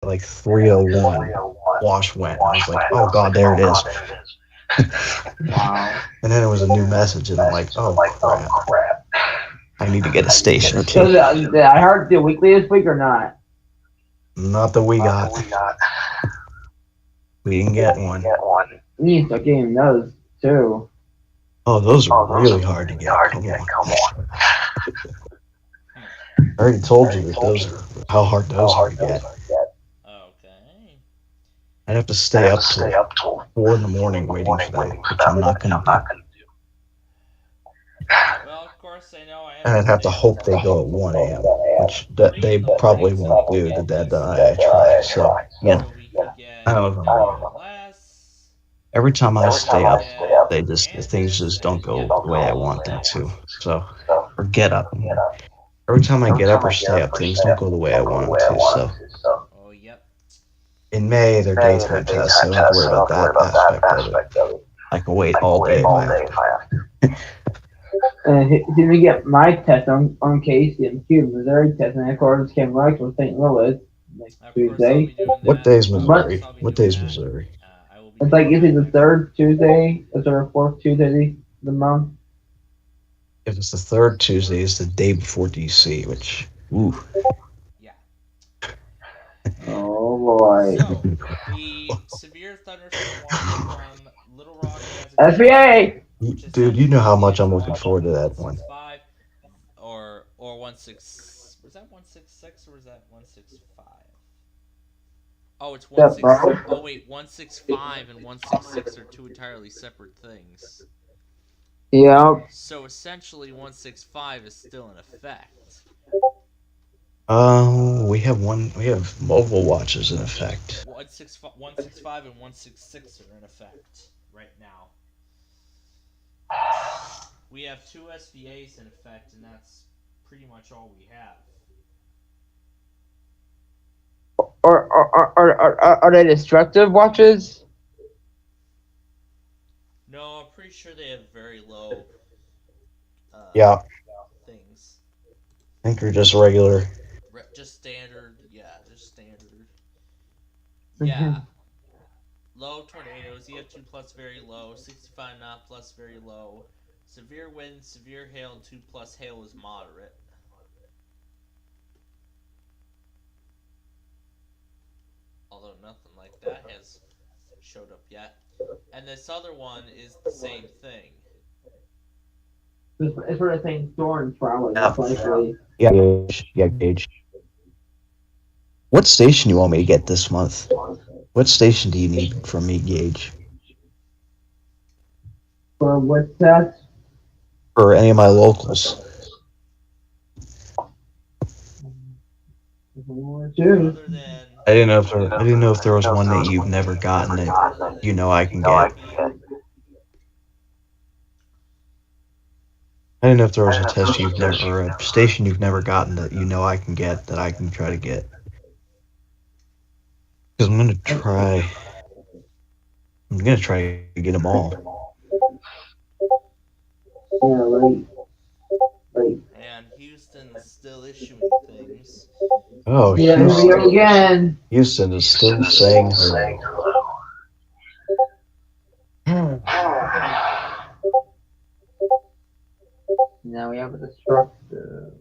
like 3:01, wash went. I was like, oh god, there it is. Wow. And then it was a new message, and I'm like, oh crap, I need to get a station or So two. I heard the weekly this week or not? Not that we got. We didn't get one. You need to start getting those too. Oh, those are really hard to get. Come on. I already told you that those are how hard those are to get. Okay. I'd have to stay up till 4 in the morning waiting for that, which I'm not gonna do. Well, of course, I know I have And I'd have to stay up hope they go at 1 a.m., which they probably won't do the dead I try. So, yeah, so we could get I don't know. WLS. Every time I stay up, Get things Kansas, just don't and go get the way I Kansas. want them to. So, or get up. Every time I get up or stay up, things don't go the way I want them to. So, Oh, yep. in May, they're daytime tests, so I don't have to worry about that aspect of it. I can wait all day if I have to. Did we get my test on Casey and Cube, Missouri test, and of course Cam Rice from St. Louis next Of course, I'll Tuesday. be doing What that. day's Of course, Missouri? I'll be What doing day's that. Missouri? I will be It's like doing usually the that. third Tuesday, or the fourth Tuesday of the month. If it's the third Tuesday, it's the day before DC, which, ooh. Yeah. Oh boy. So, the severe thunderstorm watch from Little Rock has SBA! Dude, you know how much I'm looking forward to that one. 165 or 16. Was that 166 or was that 165? Oh, it's What's 16. up, bro? Oh wait, 165 and 166 are two entirely separate things. Yeah. So essentially, 165 is still in effect. We have mobile watches in effect. 165 and 166 are in effect right now. We have two SVAs in effect, and that's pretty much all we have. Are they destructive watches? No, I'm pretty sure they have very low Yeah, things. I think they're just regular. Just standard, yeah, just standard. Yeah. Low tornadoes, EF2 plus very low, 65 knot plus very low. Severe wind, severe hail, and 2 plus hail is moderate. Although nothing like that has showed up yet. And this other one is the same thing. It's for the same storm, probably. Yeah. Likely. Yeah, Gage. What station you want me to get this month? What station do you need from me, Gage? For what's that? For any of my locals? Other than I didn't know if there was one that you've never gotten that you know I can get. I didn't know if there was a test you've never, or a station you've never gotten that you know I can get, that I can try to get. Because I'm gonna try to get them all. Yeah, right. and Houston's still issuing things. Oh, Yeah, here we go again. Houston is still saying hello. Now we have a destructive.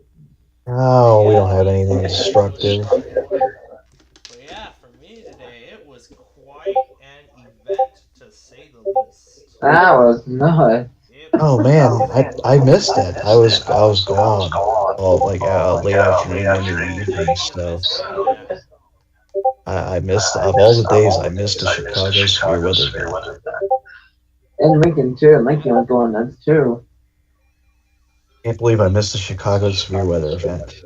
Oh, we don't have anything destructive. But yeah, for me today, it was quite an event to say the least. That was nuts. Oh man, I missed it. I was gone all like late afternoon into the evening, so I missed of all the days I missed a Chicago severe weather event. And Lincoln too. Lincoln was going nuts too. Can't believe I missed the Chicago severe weather event.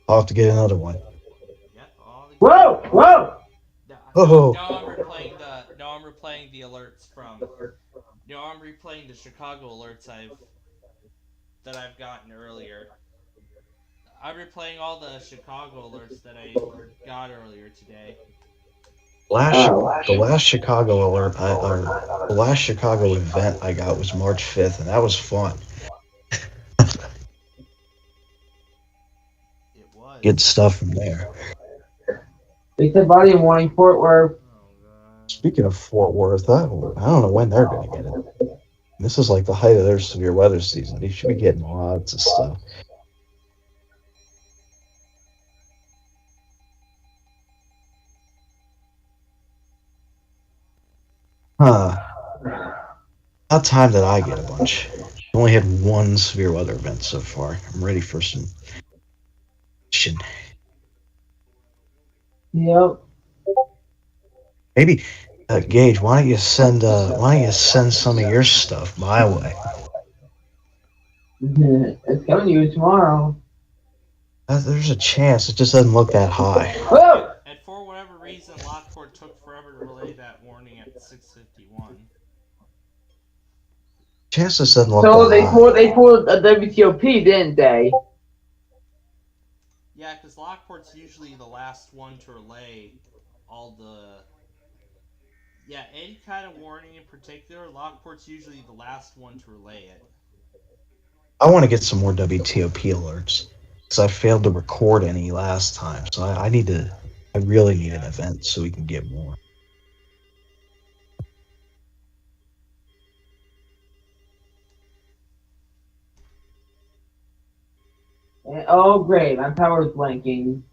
I'll have to get another one. Whoa! Whoa! Oh. Now I'm replaying the alerts from. I'm replaying the Chicago alerts that I've gotten earlier. I'm replaying all the Chicago alerts that I got earlier today. The last Chicago alert, or the last Chicago event I got was March 5th, and that was fun. It was. get stuff from there. They said body warning Fort Worth. Oh god. Speaking of Fort Worth, I don't know when they're going to get it. This is like the height of their severe weather season. They should be getting lots of stuff. Huh. About time that I get a bunch. I've only had one severe weather event so far. I'm ready for some action. Yep. Maybe, Gage, why don't you send some of your stuff my way? It's coming to you tomorrow. There's a chance. It just doesn't look that high. Whoa! And for whatever reason, Lockport took forever to relay that warning at 6:51. Chances doesn't look So that they high. pulled a WTOP, didn't they? Yeah, because Lockport's usually the last one to relay all the... Yeah, any kind of warning in particular, Lockport's usually the last one to relay it. I want to get some more WTOP alerts because I failed to record any last time. So I need to. I really need an event so we can get more. And, oh, great. My power's blinking.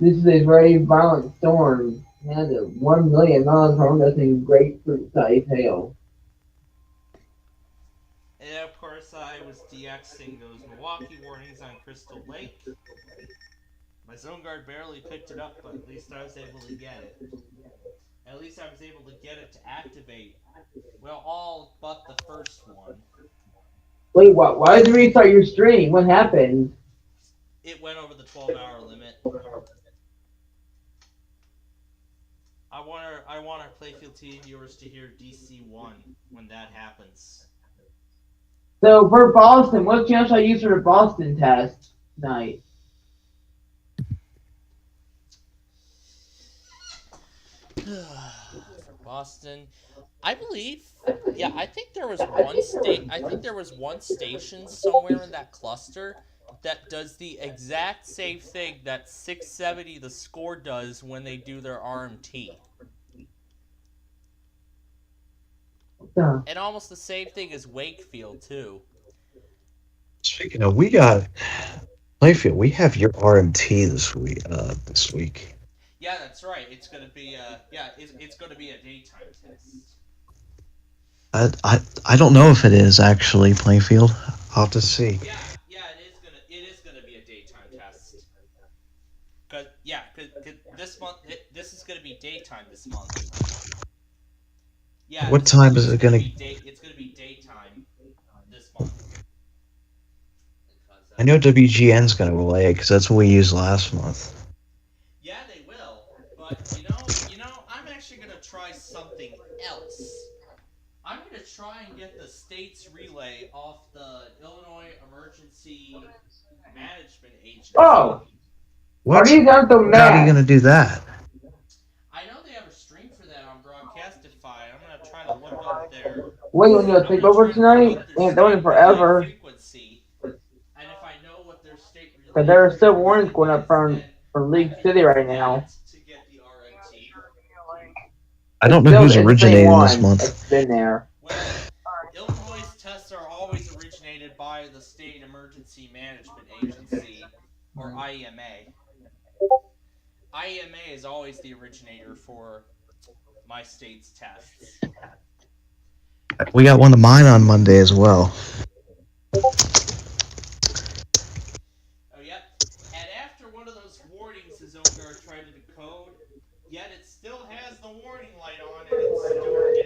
This is a very violent storm. It has a 1 million miles per hour. That's in grapefruit-sized hail. And of course, I was DXing those Milwaukee warnings on Crystal Lake. My zone guard barely picked it up, but at least I was able to get it. At least I was able to get it to activate. Well, all but the first one. Wait, what? Why did you restart your stream? What happened? It went over the 12-hour limit. I want our Playfield TV viewers to hear DC1 when that happens. So for Boston, what channel should I use for the Boston test tonight? For Boston, I believe. Yeah, I think there was one state. I think there was one station somewhere in that cluster that does the exact same thing that 670 The Score does when they do their RMT. And almost the same thing as Wakefield too. Speaking of, we got Playfield. We have your RMT this week. Yeah, that's right. It's gonna be it's gonna be a daytime test. I don't know if it is actually Playfield. I'll have to see. Yeah, it is gonna be a daytime test. Cause this month this is gonna be daytime this month. Yeah. What time is it gonna? It's gonna be daytime this month. I know WGN's gonna relay it because that's what we used last month. Yeah, they will. But you know, I'm actually gonna try something else. I'm gonna try and get the state's relay off the Illinois Emergency Management Agency. Oh! What? Are you done so mad? How are you gonna do that? I know they have a stream for that on Broadcastify. I'm gonna try to look up their. Wait, you want to take over tonight? Yeah, that went forever. Frequency, and if I know what their state relay. Because there are still warnings going up from League City right now. To get the RMT. I don't know who's originating this month. It's been there. Well, Illinois' tests are always originated by the State Emergency Management Agency, or IEMA. IEMA is always the originator for my state's tests. We got one of mine on Monday as well. Oh, yep. And after one of those warnings his own guard tried to decode, yet it still has the warning light on, and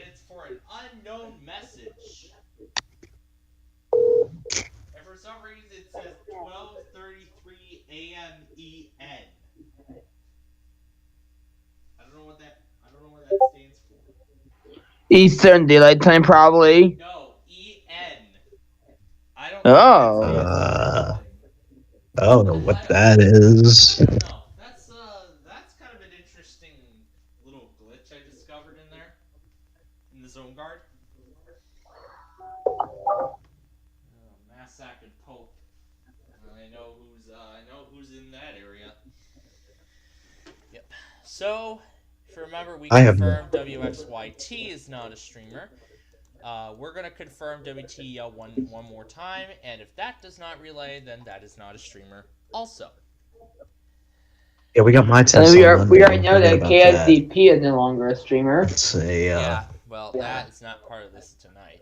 it's for an unknown message. And for some reason it says 12:33 a.m. EN. I don't know what that stands for. Eastern Daylight Time, probably. No, EN. I don't know. I don't know what that is. I don't know. That's kind of an interesting little glitch I discovered in there. In the zone guard. who's in that area. Yep. So, if you remember, we I have no. confirmed WXYT is not a streamer. We're gonna confirm WTEL one more time, and if that does not relay, then that is not a streamer. Also. Yeah, we got my And test we on are Monday. we already know Forget that about that. KSDP is no longer a streamer. It's a. Yeah. Well, that is not part of this tonight.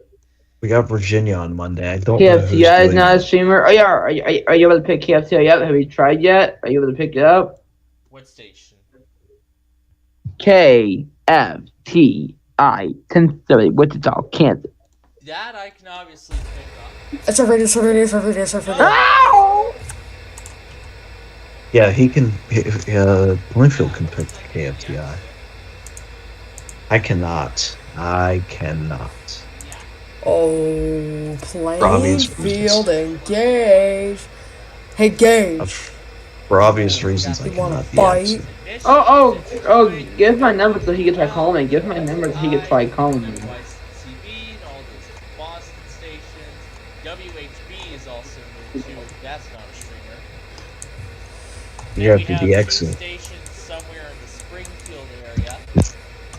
We got Virginia on Monday. I don't know who's KFTI is doing not a it. streamer. Oh yeah, are you able to pick KFTI yet? Have you tried yet? Are you able to pick it up? What station? KFTI 1030 Wichita, Kansas. That I can obviously pick up. It's a radio, it's a radio, it's a radio, it's a radio. Ow! Yeah, he can. Plainfield can pick KFTI. I cannot. Oh, obvious Plainfield engage. Hey, Gage. For obvious reasons, I You wanna cannot be fight? absent. Oh, give my number so he can try calling me. Give my number so he can try calling me. TV and all those Boston stations. WHB is also new too. That's not a streamer. You have to Then be we have excellent. two stations somewhere in the Springfield area.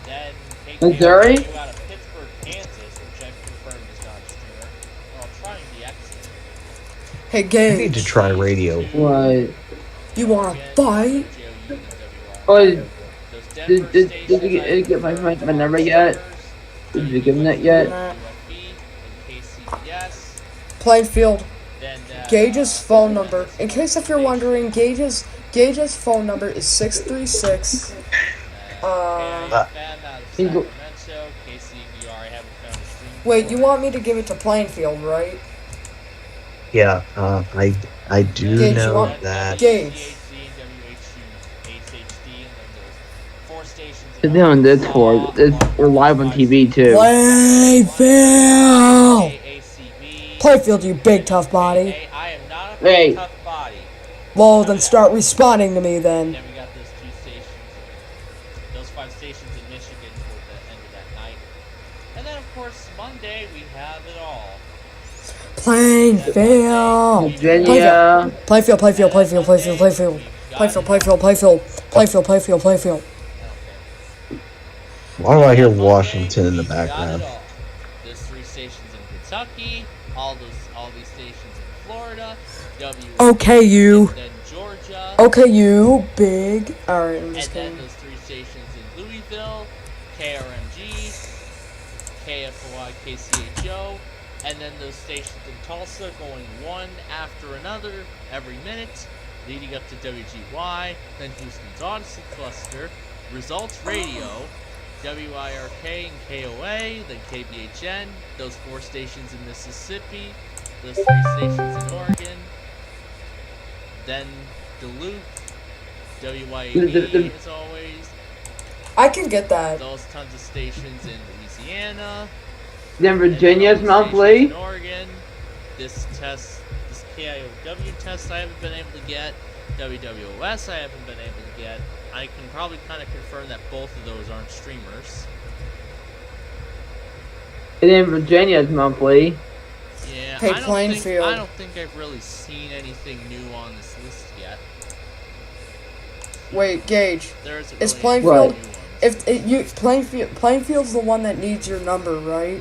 Then Missouri? KKRU out of Pittsburgh, Kansas, which I've confirmed is not a streamer. Well, I'll try and be excellent. Hey, I need to Gage. try radio. What? You wanna fight? Oh, did you get my number yet? Did you give him that yet? Plainfield. Gage's phone number. In case if you're wondering, Gage's phone number is 636. Wait, you want me to give it to Plainfield, right? Yeah, I do Gage, you know want- that. Gage. It's on Discord. We're live on TV too. Plainfield! Plainfield, you big tough body. I am not a Hey. tough body. Well, then start responding to me then. Then we got those two stations, those 5 stations in Michigan toward the end of that night. And then, of course, Monday we have it all. Plainfield! Virginia. Plainfield, Plainfield, Plainfield, Plainfield, Plainfield. Plainfield, Plainfield, Plainfield. Plainfield, Plainfield, Plainfield. Why do I hear Washington in the We got it background? all. There's 3 stations in Kentucky, all these stations in Florida, Okay, you. and then Georgia. Okay, you big. Alright, I'm just And then kidding. those 3 stations in Louisville, KRMG, KFOI, KCHO, and then those stations in Tulsa going one after another every minute, leading up to WGY, then Houston's Odyssey Cluster, Results Radio, WIRK and KOA, then KBHN, those 4 stations in Mississippi, those 3 stations in Oregon, then Duluth, WYAB as always, I can get that. those tons of stations in Louisiana, Then and then Virginia's all the monthly. stations in Oregon, this KIOW test I haven't been able to get, WWOS I haven't been able to get. I can probably kind of confirm that both of those aren't streamers. And then Virginia's monthly. Yeah, Hey, I Plainfield. don't think I've really seen anything new on this list yet. Wait, Gage. There isn't Is really Plainfield- any new ones. If Plainfield's the one that needs your number, right?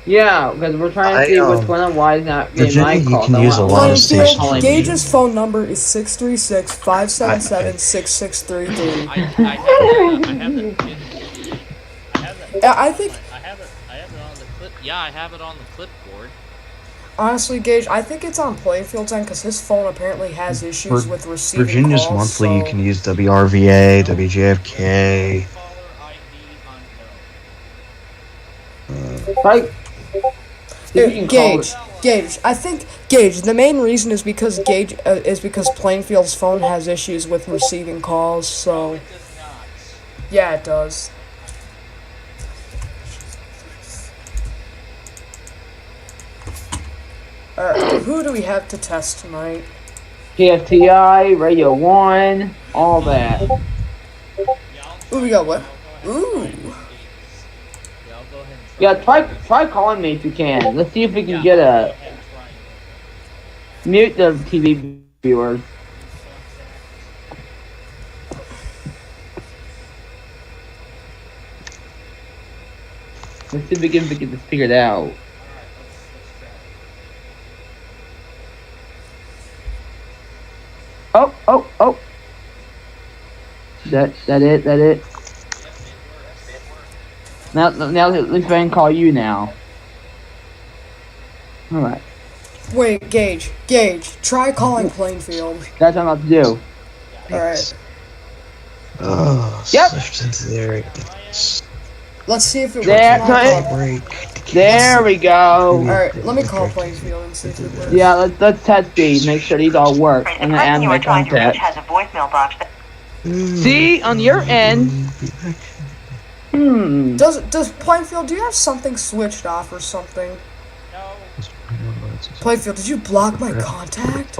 Yeah, because we're trying to see which one and why is not getting Virginia, my you call. can So use a I lot want of stations. calling Plainfield, me. Gage's phone number is 636-577-6633. I have that. I think, I have it on the clip. Yeah, I have it on the clipboard. honestly, Gage, I think it's on Plainfield's end because his phone apparently has issues Vir- with receiving Virginia's calls. monthly, so you can use WRVA, WJFK. Caller ID unknown. Like, you can call Gage, I think Gage. The main reason is because Plainfield's phone has issues with receiving calls. So It does not. yeah, it does. Alright, who do we have to test tonight? KFTI, Radio 1, all that. Yeah, Ooh, we got what? Ooh. Yeah, I'll go ahead and Yeah, try calling me if you can. Let's see if we can get Go a ahead and try it. mute the TV viewers. Let's see if we can get this figured out. All right, let's try it. Oh. That it. Yep, it works. Now let's go and call you now. All right. Wait, Gage, try calling Plainfield. That's what I'm about to do. Alright. Oh, Yep. slipped into there. Let's see if it works. There, there we go. Alright, let me call Plainfield and see if it works. Yeah, let's test these, make sure these all work, and then add my contact. Has a voicemail box. See, on your end. Does Plainfield, do you have something switched off or something? No. Plainfield, did you block my contact?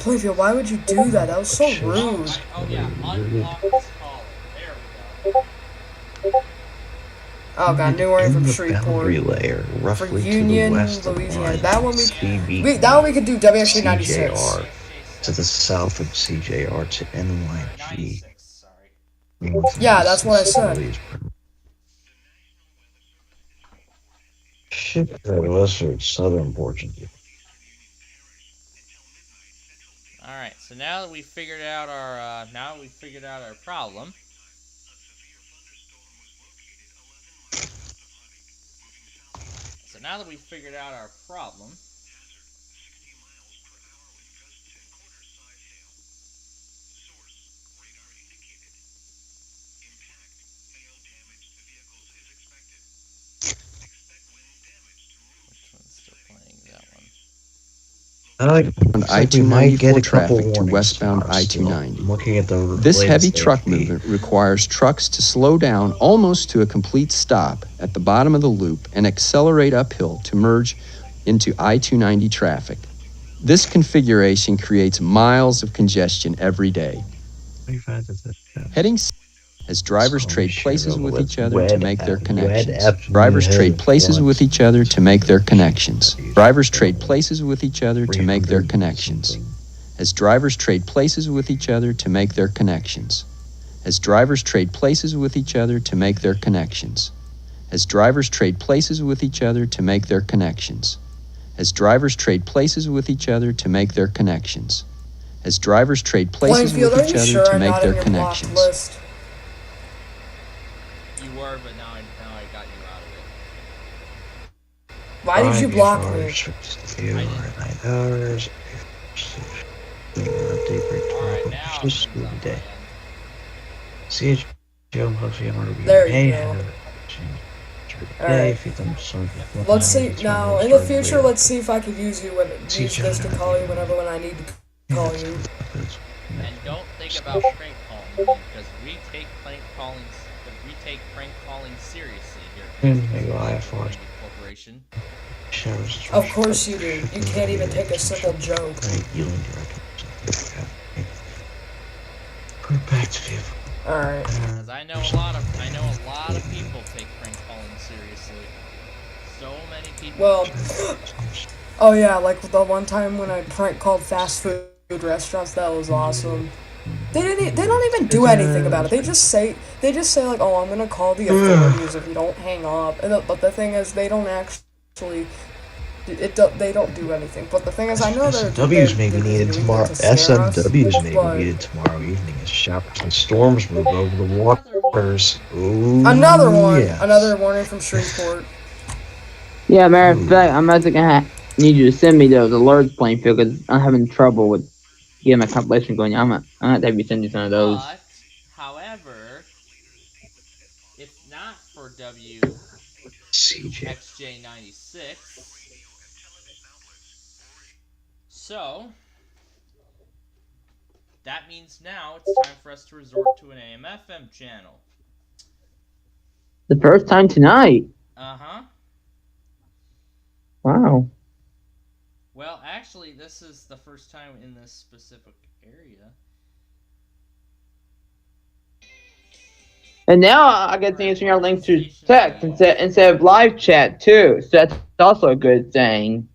Plainfield, why would you do that? That was so rude. Oh yeah, unblock this caller. There we go. Oh god, new warning from Shreveport. Boundary layer, For roughly Union, to the west Louisiana. of That one CB, that one we could do WXJ 96. CJR, to the south of CJR to NYG. 96, sorry. Yeah, that's what I said. Ship that western southern portion. All right, so now that we figured out our problem. So now that we've figured out our problem, We might get a couple traffic to warning westbound stars I-290. still. I'm looking at the This heavy latest truck AP. movement requires trucks to slow down almost to a complete stop at the bottom of the loop and accelerate uphill to merge into I-290 traffic. This configuration creates miles of congestion every day. Heading south as drivers trade places with each other to make their connections. Drivers trade places with each other to make their connections. Drivers trade places with each other to make their connections. As drivers trade places with each other to make their connections. As drivers trade places with each other to make their connections. As drivers trade places with each other to make their connections. As drivers trade places with each other to make their connections. As drivers trade places Plainfield, with are each you other sure to I'm make not their in your blocked connections. list? you were, but now I got you out of it. Why did you block me? Alright, now Just things on my day. end. See Joe mostly on There you go. Alright. Let's see now. In the future, let's see if I could use this to call you when I need to call you. And don't think about prank calling because we take prank calling seriously here at Corporation. Of course you do. You can't even take a simple joke. Alright. Because I know a lot of people take prank calling seriously. So many people. Well, oh yeah, like the one time when I prank called fast food restaurants, that was awesome. They don't even do anything about it. They just say like, oh, I'm gonna call the authorities if you don't hang up. But the thing is, they don't actually. They don't do anything. But the thing is, I know SMWs may be needed tomorrow. SMWs may be needed tomorrow evening as showers and storms move over the waters. Ooh, Another one. yes. Another warning from Shreveport. Yeah, matter of fact, I'm actually gonna need you to send me those alerts, Plainfield, because I'm having trouble with getting my compilation going. I'm gonna have you send you some of those. But, however, if not for WXJ96, so that means now it's time for us to resort to an AM/FM channel. The first time tonight. Uh-huh. Wow. Well, actually, this is the first time in this specific area. And now I get to answer your link to text instead of live chat too. So that's also a good thing.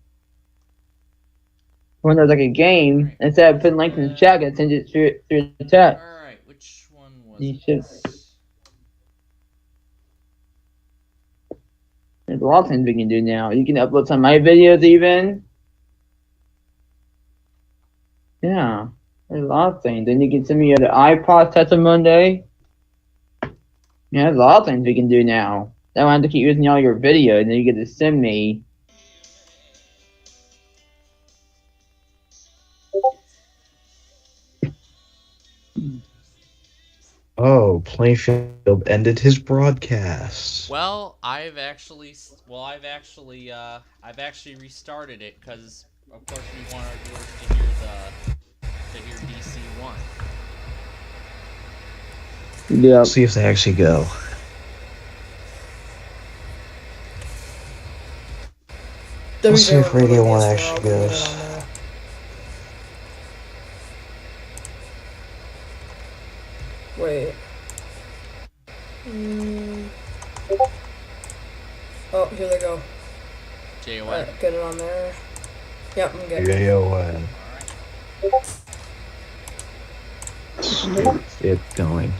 when there's like a game, instead of putting links in the chat, I send it through the chat. Alright, which one was You it? should. There's a lot of things we can do now. You can upload some of my videos even. Yeah, there's a lot of things. Then you can send me your iPod test on Monday. Yeah, there's a lot of things we can do now. I don't have to keep using all your videos, and then you get to send me. Oh, Plainfield ended his broadcast. Well, I've actually restarted it because, of course, we want our viewers to hear DC1. Yeah. Let's see if they actually go. Let's see if Radio 1 actually goes. Wait. Oh, here they go. JON. Alright, get it on there. Yep, I'm good. Radio 1. Alright. It's going.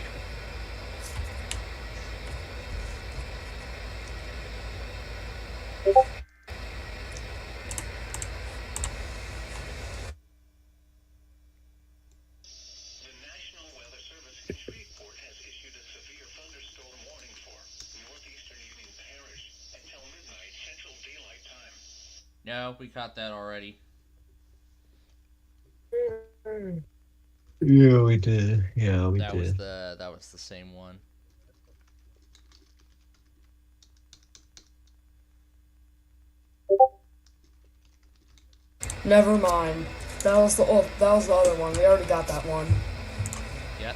No, we caught that already. Yeah, we did. Yeah, we did. That was the same one. Never mind. That was the other one. We already got that one. Yep.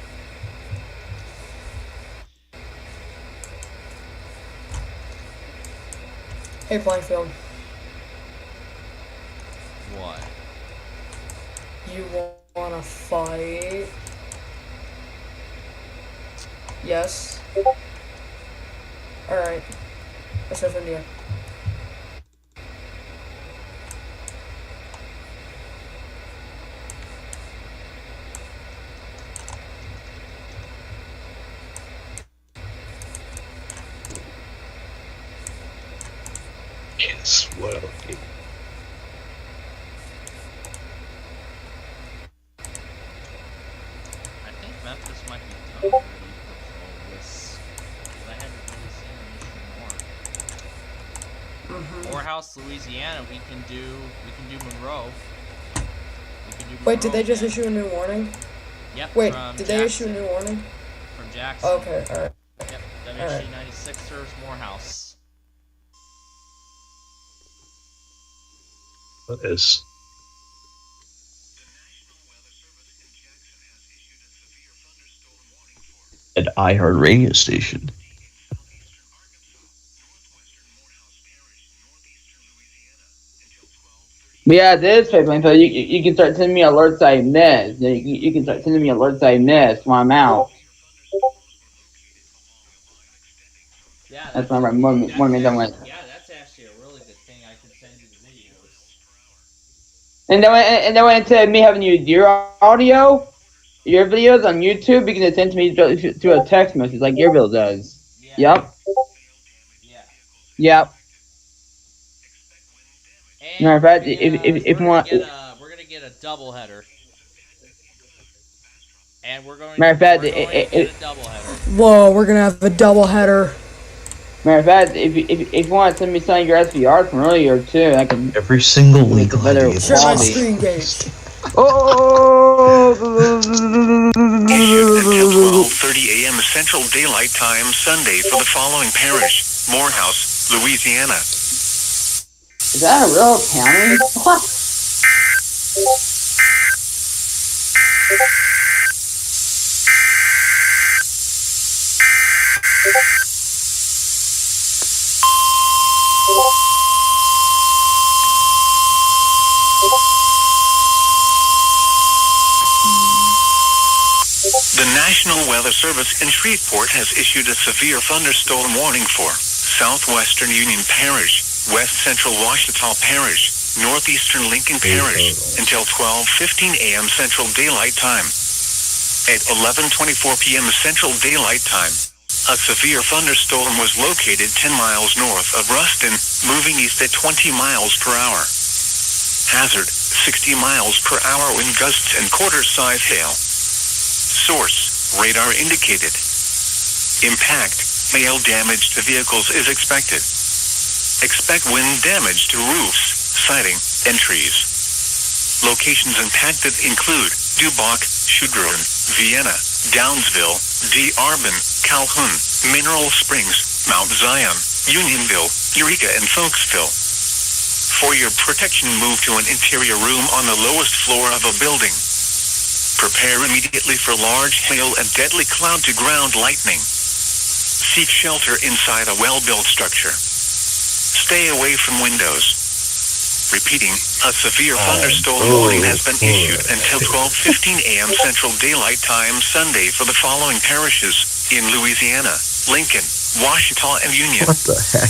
Hey, Plainfield. What? You wanna fight? Yes. Alright. Let's go for India. Yes, well. I think Memphis might be done already with all this. Because I haven't really seen an issue more. Morehouse, Louisiana, we can do Monroe. Wait, did they just issue a new warning? Yep. Wait, did they issue a new warning? From Jackson. Okay, alright. Yep. WHC 96 serves Morehouse. What is? An iHeart radio station. Yeah, this Plainfield. So you can start sending me alerts I miss. You can start sending me alerts I miss while I'm out. Yeah, that's one of my more than one. Yeah, that's actually a really good thing. I can send you the videos. And then when instead of me having you your audio, your videos on YouTube, you can send to me through a text message like your bill does. Yeah. Yep. Yeah. Yep. And matter of fact, if you want, we're gonna get a double header. And we're going. Matter of fact, get a double header. Whoa, we're gonna have a double header. Matter of fact, if you want to send me some of your SVRs from earlier too, I can. Every single week, better Share my quality. screen gauge. Oh! Until 12:30 a.m. Central Daylight Time Sunday for the following parish: Morehouse, Louisiana. Is that a real county? What? The National Weather Service in Shreveport has issued a severe thunderstorm warning for southwestern Union Parish, west central Ouachita Parish, northeastern Lincoln Parish, until 12:15 a.m. Central Daylight Time. At 11:24 p.m. Central Daylight Time, a severe thunderstorm was located 10 miles north of Ruston, moving east at 20 miles per hour. Hazard, 60 miles per hour wind gusts and quarter-size hail. Source, radar indicated. Impact, hail damage to vehicles is expected. Expect wind damage to roofs, siding, and trees. Locations impacted include Dubach, Schudron, Vienna, Downsville, Arbin, Calhoun, Mineral Springs, Mount Zion, Unionville, Eureka, and Folksville. For your protection, move to an interior room on the lowest floor of a building. Prepare immediately for large hail and deadly cloud-to-ground lightning. Seek shelter inside a well-built structure. Stay away from windows. Repeating, a severe thunderstorm warning has been issued until 12:15 a.m. Central Daylight Time Sunday for the following parishes in Louisiana: Lincoln, Washita, and Union. What the heck?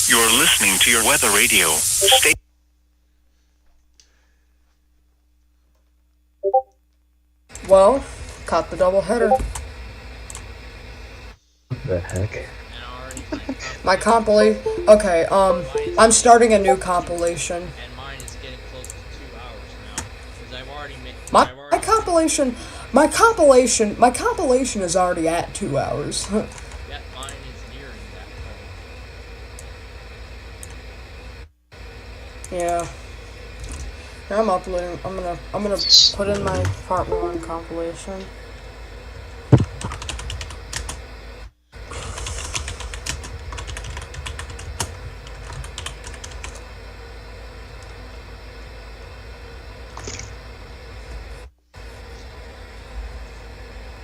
You're listening to your weather radio. Stay. Well, caught the double header. What the heck? My compilation. Okay, I'm starting a new compilation. And mine is getting close to 2 hours now. Because I've already made. My compilation is already at 2 hours. Yeah, mine is nearing that point. Yeah. Here I'm uploading. I'm gonna put in my part 1 compilation.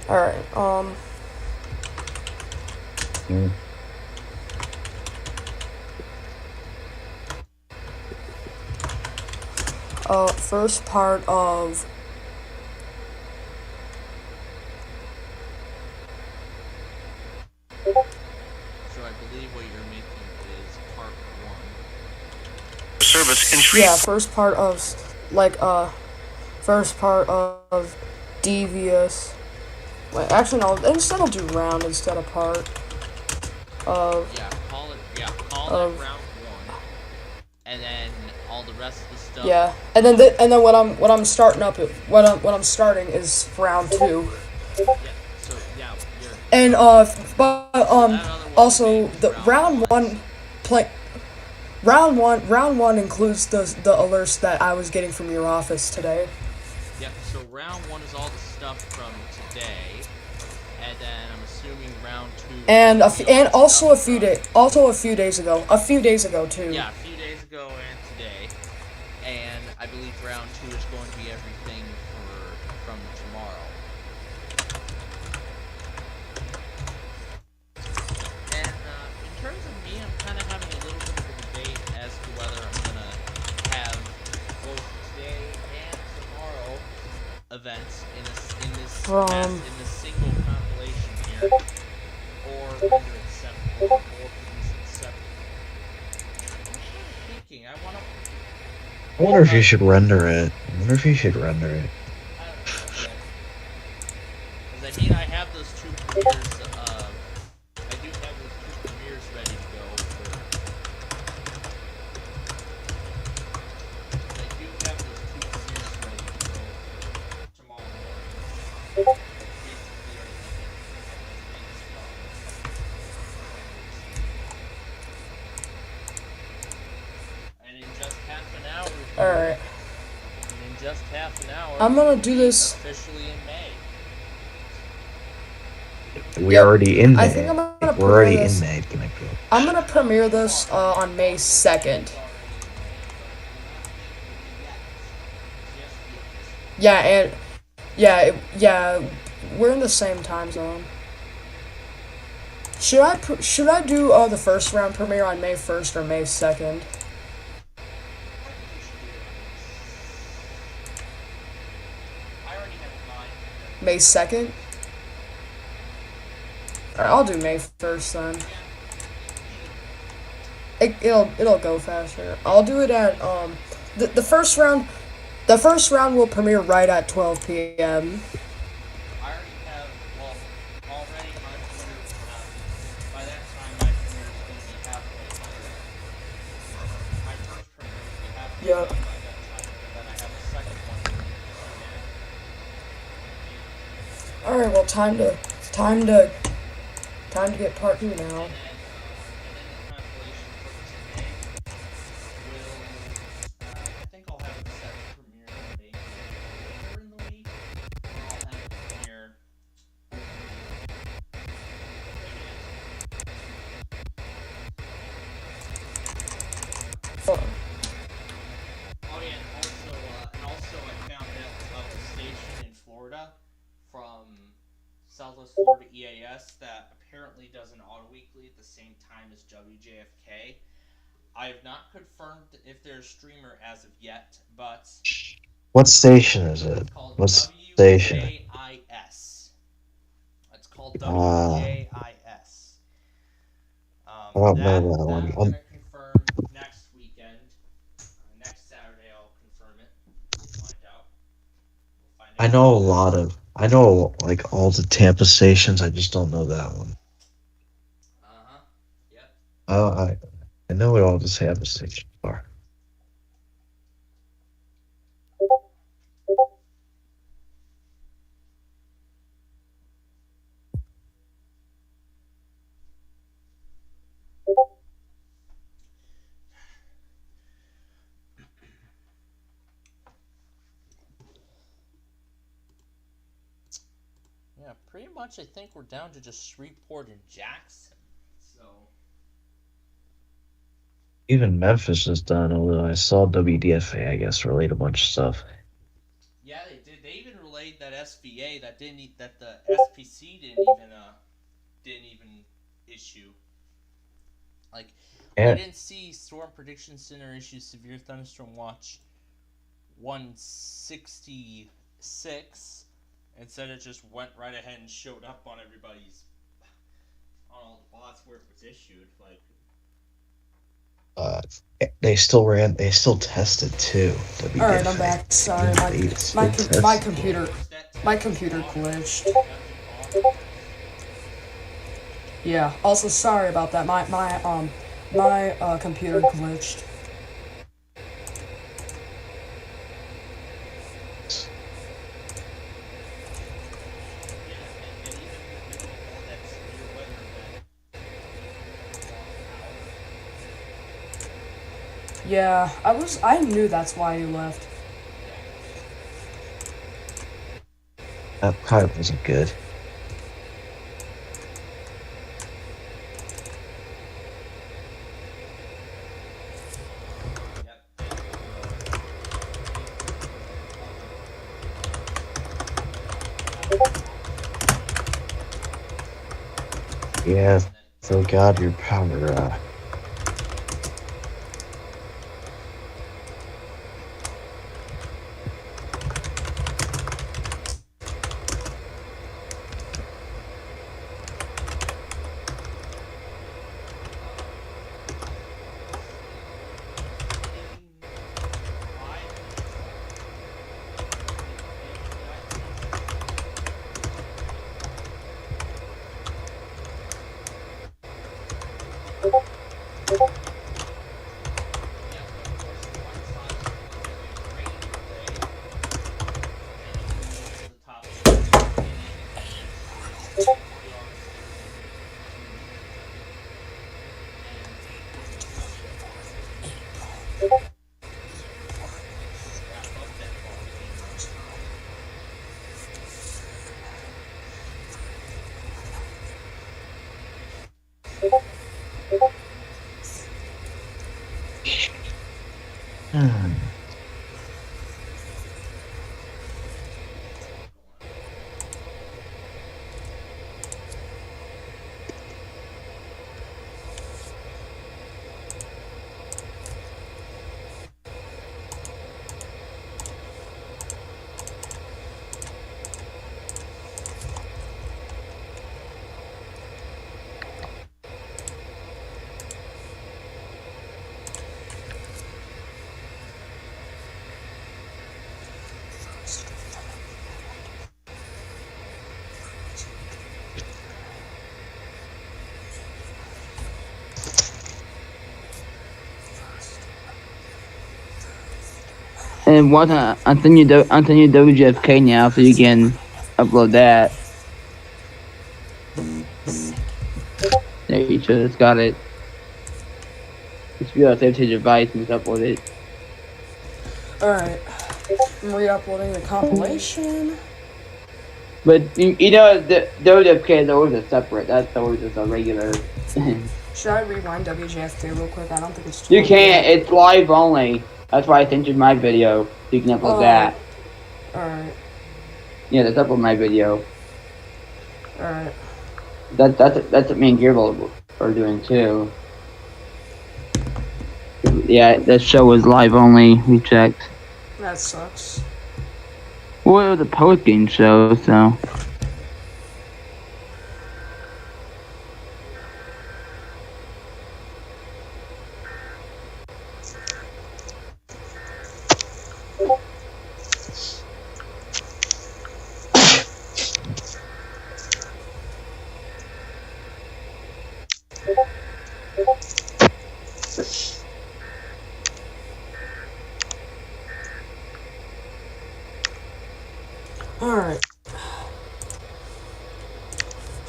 Alright, first part of So I believe what you're making is part 1. Service in yeah, first part of devious. Wait, actually no, instead I'll do round instead of part of Call it round 1. And then all the rest of the stuff. yeah, and then what I'm starting is round 2. Yeah, so yeah, you're And also the round one includes the alerts that I was getting from your office today. Yep, so round 1 is all the stuff from today, and then I'm assuming round 2 And also a few days ago too. Yeah, a few days ago and today. And I believe round 2 is going to be everything from tomorrow. And in terms of me, I'm kind of having a little bit of a debate as to whether I'm gonna have both today and tomorrow events in this single compilation here, or render it separate, or produce it separately. I'm thinking I wonder if you should render it. I don't know yet. Because I have those two premieres. I do have those two premieres ready to go for. I do have those two premieres ready to go for tomorrow morning. And in just half an hour. Alright. And in just half an hour. I'm gonna do this. Officially in May. We're already in May. I think I'm gonna We're already premiere this. in May. I'm gonna premiere this on May 2nd. Yeah, we're in the same time zone. Should I do the first round premiere on May 1st or May 2nd? May 2nd? Alright, I'll do May 1st then. It'll go faster. I'll do it at the first round. The first round will premiere right at 12 p.m. I already have, well, already my premiere, by that time my premiere is going to be halfway through. My first premiere will be halfway Yep. done by that time, and then I have a second one soon after. Alright, well time to get part 2 now. And then the compilation for today will, I think I'll have it set to premiere maybe later in the week, or I'll have it premiere Fun. Oh yeah, and also I found out about the station in Florida from Southwest Florida EAS that apparently does an auto weekly at the same time as WJFK. I have not confirmed if they're a streamer as of yet, but What station is it? it's called What station? WJIS. It's called Ah. WJIS. I don't know that That one. I'm going to confirm next weekend. Next Saturday I'll confirm it. Find out. We'll find out. I know like all the Tampa stations. I just don't know that one. Uh-huh. Yep. I know what all the Tampa stations are. Yeah, pretty much I think we're down to just Shreveport and Jackson. So Even Memphis is done, although I saw WDFA, I guess, relate a bunch of stuff. yeah, they did. They even relayed that SVA that the SPC didn't even issue. Like, Yeah. I didn't see Storm Prediction Center issue severe thunderstorm watch 166. Instead, it just went right ahead and showed up on everybody's, on all the bots where it was issued. Like, They still tested too. WDFA. Alright, I'm back. Sorry, my computer glitched. Yeah. Also, sorry about that. My computer glitched. Yeah, I knew that's why you left. That probably wasn't good. Yeah, so God, your power. And what I'm sending you WGFK now, so you can upload that. There you should have got it. Just be able to save to your device and just upload it. Alright. I'm re-uploading the compilation. But you know, the WGFK is always a separate. That's always just a regular. Should I rewind WJFK real quick? I don't think it's. You can't. It's live only. That's why I sent you my video, so you can upload that. Alright. Yeah, that's upload my video. Alright. That's what me and Gearbolt are doing too. Yeah, that show was live only. We checked. That sucks. Well, it was a post-game show, so. Alright.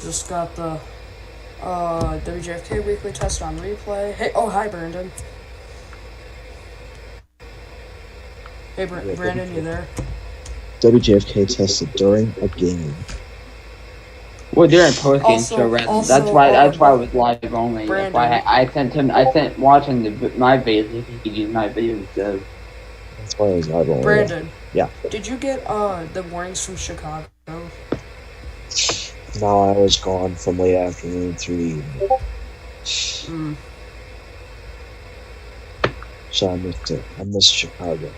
Just got the WJFK weekly test on replay. Hey, oh hi Brandon. Hey Brandon, you there? WJFK tested during a game. Well, during post-game show, that's why it was live only. Brandon. That's why I sent watching my videos if he could use my videos instead. That's why it was live only. Brandon. Yeah. Did you get the warnings from Chicago? No, I was gone from late afternoon through the evening. So I missed it. I missed Chicago.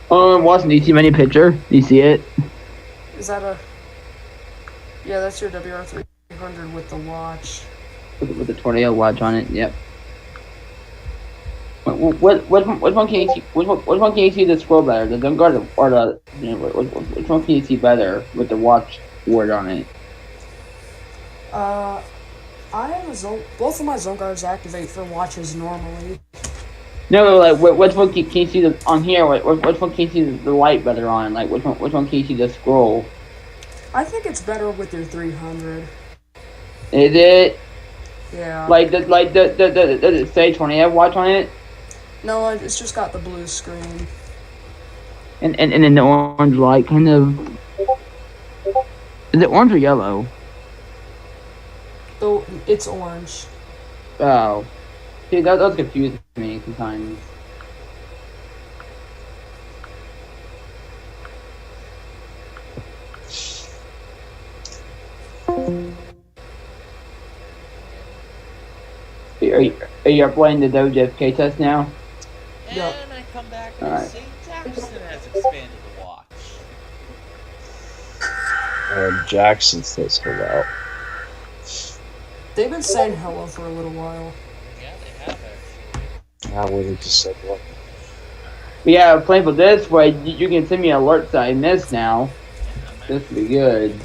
Watson, do you see my new picture? Do you see it? Is that a? Yeah, that's your WR300 with the watch. With the tornado watch on it. Yep. Which one can you see? Which one can you see the scroll better? The Vanguard or the? You know, which one can you see better with the watch word on it? I have a zone. Both of my zone guards activate for watches normally. No, like which one can you see the on here? Which one can you see the light better on? Like which one can you see the scroll? I think it's better with your 300. Is it? Yeah. Does it say tornado watch on it? No, it's just got the blue screen. And then the orange light kind of. Is it orange or yellow? Oh, it's orange. Oh. See, that confuses me sometimes. Are you uploading the WJFK test now? And Yep. I come back and I see Jackson has expanded the watch. Jackson says hello. They've been saying hello for a little while. Yeah, they have actually. I wouldn't just say what. Yeah, playing for this way, you can send me alerts that I missed now. This would be good.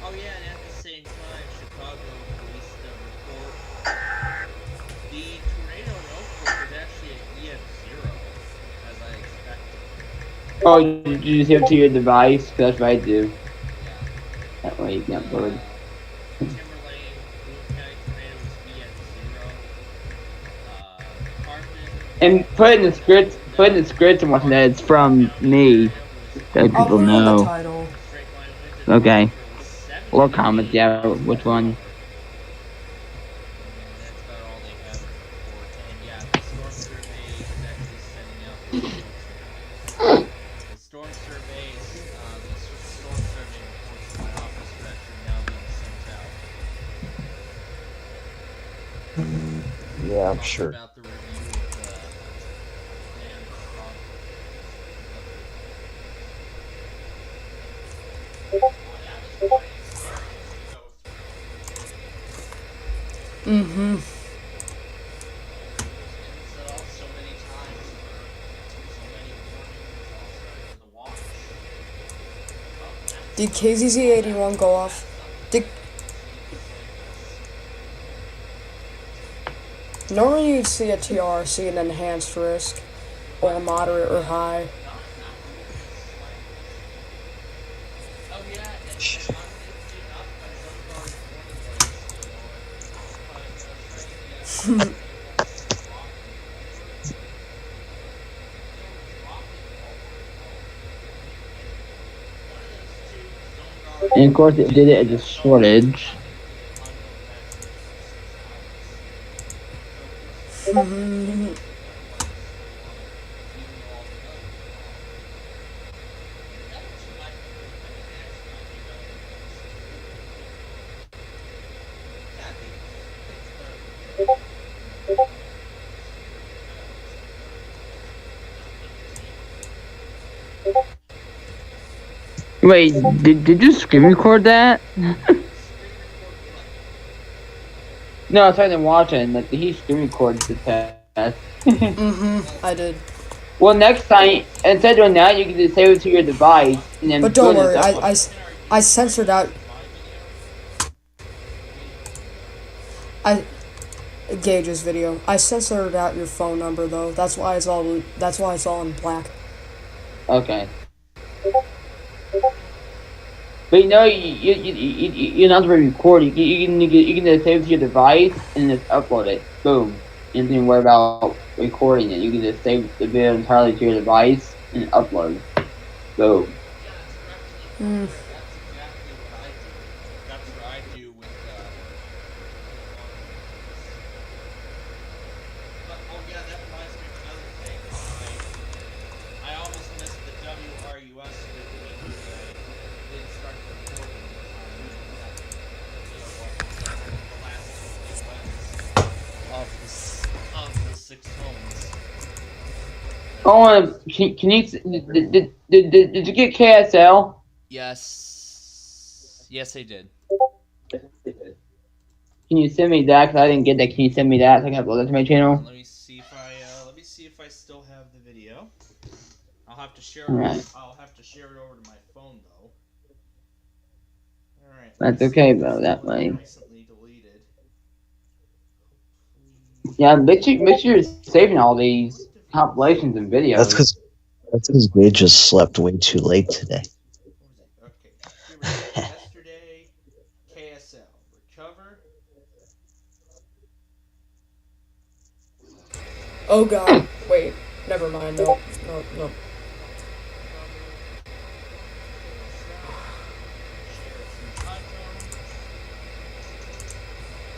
Oh yeah, and at the same time, Chicago released a report. The tornado in Oakbrook is actually at EF0, as I expected. Oh, did you just hit it to your device? 'Cause that's what I do. Yeah. That way you can upload. Timberlane, Boone County tornado was EF0. Carpet. And put in the script and whatnot that it's from me. That I'll people put it in the know. title. Straight line winds Okay. was 70. Or comment, yeah, which one. And that's about all they have to report. And yeah, the storm survey is actually sending out the results now. The storm surveys, the storm survey reports in my office are actually now being sent out. Yeah, I'm Talk sure. About the review of the damage from Mm-hmm. set off so many times for so many warnings, all starting for the watch. Did KZZ81 go off? Normally you'd see a TRC, an enhanced risk, or moderate or high. Oh yeah, and ironically enough, my son already warned me like by trying the FairfaxCountyEAS rocket over. There was rocket over and over. And one of those two zone guard And of course, it did it as a units always shortage. with unknown message for 6 hours. So of course the everybody was still on, even though all the others were off. That actually might be good. I think it actually might be better than most too. Yeah, I think it's better than most. It's better than Wait, did you screen record that? screen record what? No, I was trying to watch it, and like he screen recorded the test. I did. Well, next time, instead of doing that, you can just save it to your device and then But don't go to worry, the upload. I censored out. My video? Gage's video. I censored out your phone number though. That's why it's all in black. Okay. But you know, you don't have to record. You can just save it to your device and just upload it. Boom. You don't even worry about recording it. You can just save the video entirely to your device and upload. Boom. Yeah, that's exactly what I do. That's what I do with But oh yeah, that reminds me of another thing. I almost missed the WRUS video because I didn't start the recording in time, and that the last of the 6 homes. Oh, can you did you get KSL? Yes, I did. Can you send me that? Cause I didn't get that. Can you send me that so I can upload that to my channel? Let me see if I still have the video. I'll have to share it. Alright. I'll have to share it over to my phone though. All right. That's okay, bro. That way. Recently deleted. Yeah, make sure you're saving all these compilations and videos. That's because Gage just slept way too late today. What was it? Okay. Here we go. Yesterday, KSL recover. Oh god. Wait. Never mind. No.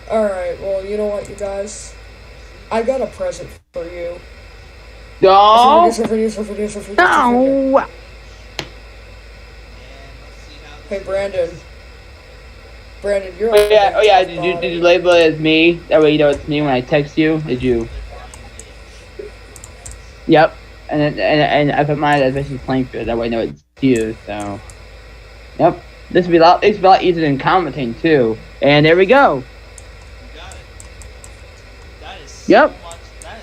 Alright, well, you know what, you guys? I got a present for you. No. No! Hey, Brandon. Brandon, you're Oh yeah. Did you label it as me? That way you know it's me when I text you. Did you? Yep. And I put mine as SPCPlainfield. That way I know it's you. So. Yep. This would be a lot easier than commenting too. And there we go. You got it. That is Yep.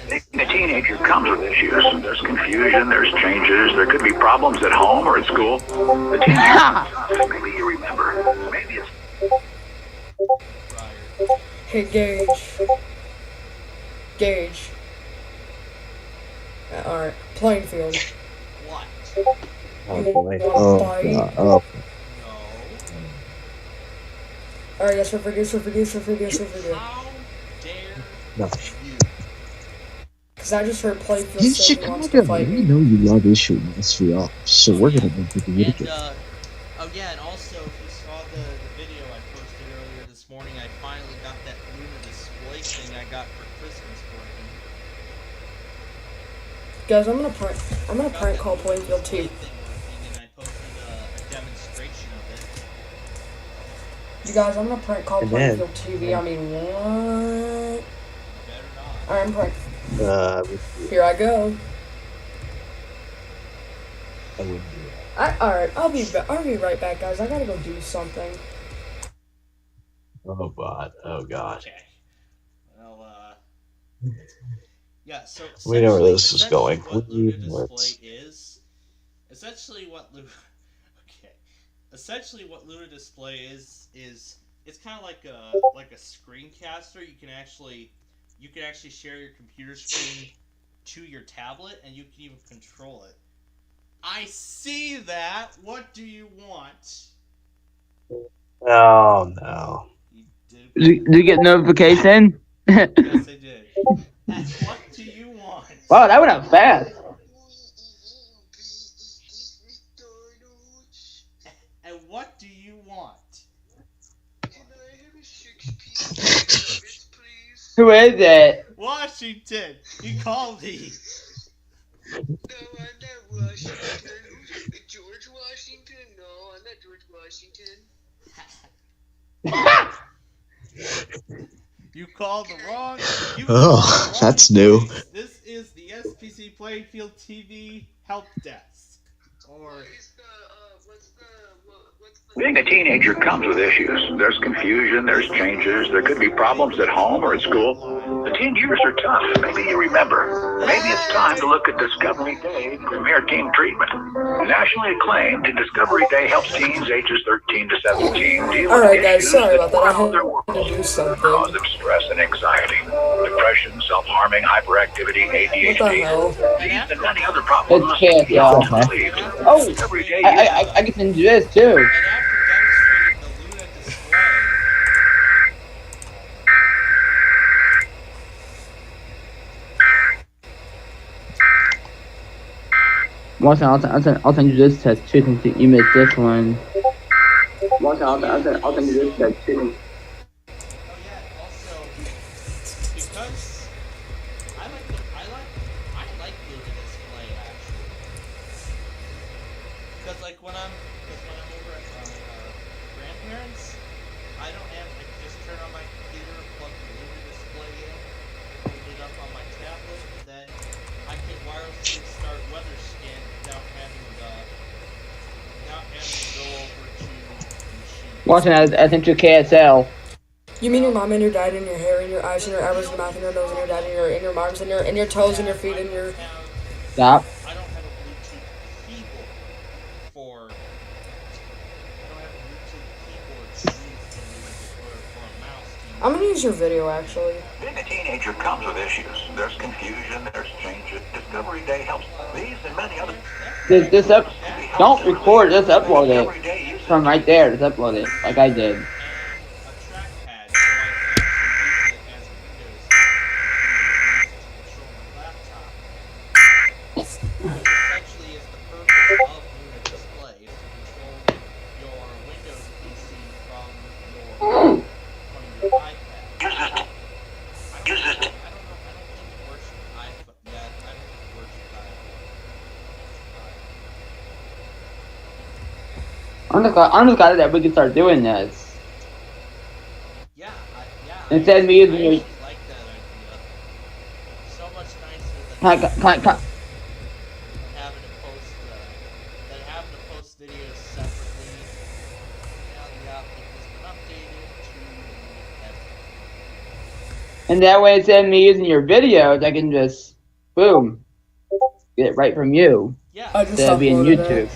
Being a teenager comes with issues. There's confusion, there's changes, there could be problems at home or at school. The teenager, maybe you remember, maybe it's... Hey, Gage. Alright, Plainfield. What? Oh boy. Oh. No. Alright, yes, for video. How dare No. you? Because I just heard Plainfield You said should he wants kind to of. fight We me. know you love issuing SVR, so we're gonna make it really And good. oh yeah, and also if you saw the video I posted earlier this morning, I finally got that Luna display thing I got for Christmas working. Guys, I'm gonna prank call Plainfield Display too. thing working, and I posted a demonstration of it. You guys, I'm gonna prank call And then- Plainfield TV. I mean, what? Better not. Alright, I'm prank. I Here I go. wouldn't do that. Alright, I'll be right back, guys. I gotta go do something. Oh god. Oh god. Okay. Well, yeah. So We know where this is essentially going. What We Luna know where Display is essentially what Luna. Okay. Essentially, what Luna Display is it's kind of like a screencaster. You can actually you can actually share your computer screen to your tablet, and you can even control it. I see that. What do you want? Oh no. Do you get notification? Yes, I did. And what do you want? Wow, that went up fast. And what do you want? Who is it? Washington. He called me. No, I'm not Washington. George Washington? No, I'm not George Washington. You called the wrong. That's new. This is the SPCPlainfield TV help desk. Or Being a teenager comes with issues. There's confusion, there's changes, there could be problems at home or at school. The teen years are tough. Maybe you remember. Maybe it's time to look at Discovery Day Premier Teen Treatment. Nationally acclaimed, Discovery Day helps teens ages 13 to 17 deal All with right, guys. issues Sorry that about that. I crowd their had world. to do something. Cause of stress and anxiety, depression, self-harming, hyperactivity, ADHD, What the hell? these and many other problems. It's kids, y'all. Oh, Every day I get to do this too. and after demonstrating the Luna display, I'll send you this test too since you missed this one. I'll send you this test too. oh yeah, also because I like Luna display actually. Because like when I'm over at my grandparents, I can just turn on my computer, plug the Luna display in, hold it up on my tablet, and then I can wirelessly start weather scan without having to go over to the machine. Watching I think to KSL. You mean your mom and your dad and your hair and your eyes and your eyebrows and your mouth and your nose and your dad and your arms and your toes and your feet and your... Stop. I don't have a Bluetooth keyboard for. I don't have a Bluetooth keyboard to use for a mouse to use. I'm gonna use your video, actually. Being a teenager comes with issues. There's confusion, there's changes. Discovery Day helps these and many other. This up. Don't record. Just upload it from right there. Just upload it like I did. And a trackpad, so I can actually use it as a Windows to control my laptop. Which essentially is the purpose of Luna Display, is to control your Windows PC from your iPad. Use it. I don't think it works with iPhone yet. I don't think it works with iPhone. I'm just glad that we can start doing this. Yeah, Instead of me using your... I like that idea. So much nicer than having to post videos separately. Now the outlook has been updated to everything. And that way, instead of me using your videos, I can just, boom, get it right from you. Yeah. I just Instead of being uploaded YouTube. it.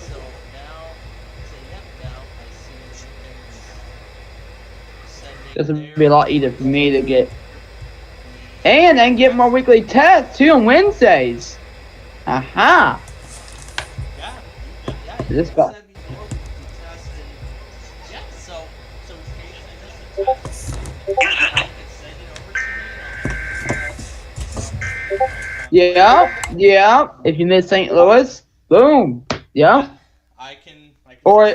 This would be a lot easier for me to get. And then get more weekly tests too on Wednesdays. Aha! This guy. Yeah. If you miss St. Louis, boom. Yeah. I can Or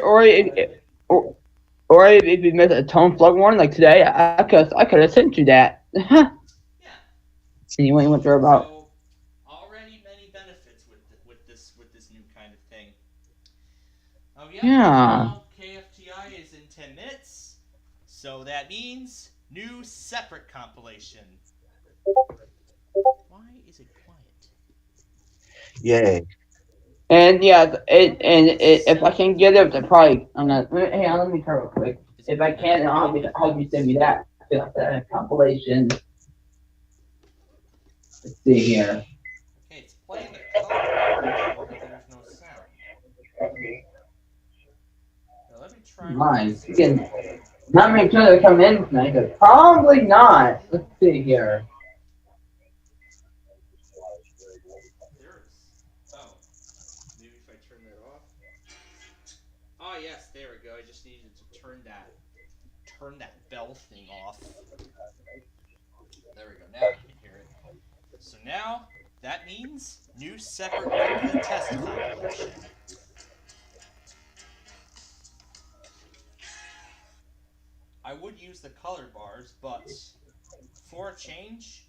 if you miss a tone plug one like today, I could have sent you that. Yeah. And you ain't went through about. So, already many benefits with this new kind of thing. Oh yeah. Yeah. Now KFTI is in 10 minutes, so that means new separate compilation. Why is it quiet? Yay. And yeah, if I can get it, to probably I'm gonna. Hey, let me try real quick. If I can, I'll have you send me that compilation. Let's see here. Okay, it's playing the color, but there's no sound. Now, let me try. Mine. Again, not many sure they come in tonight, but probably not. Let's see here. off. There we go. Now you can hear it. So now that means new separate weekly test compilation. I would use the color bars, but for a change,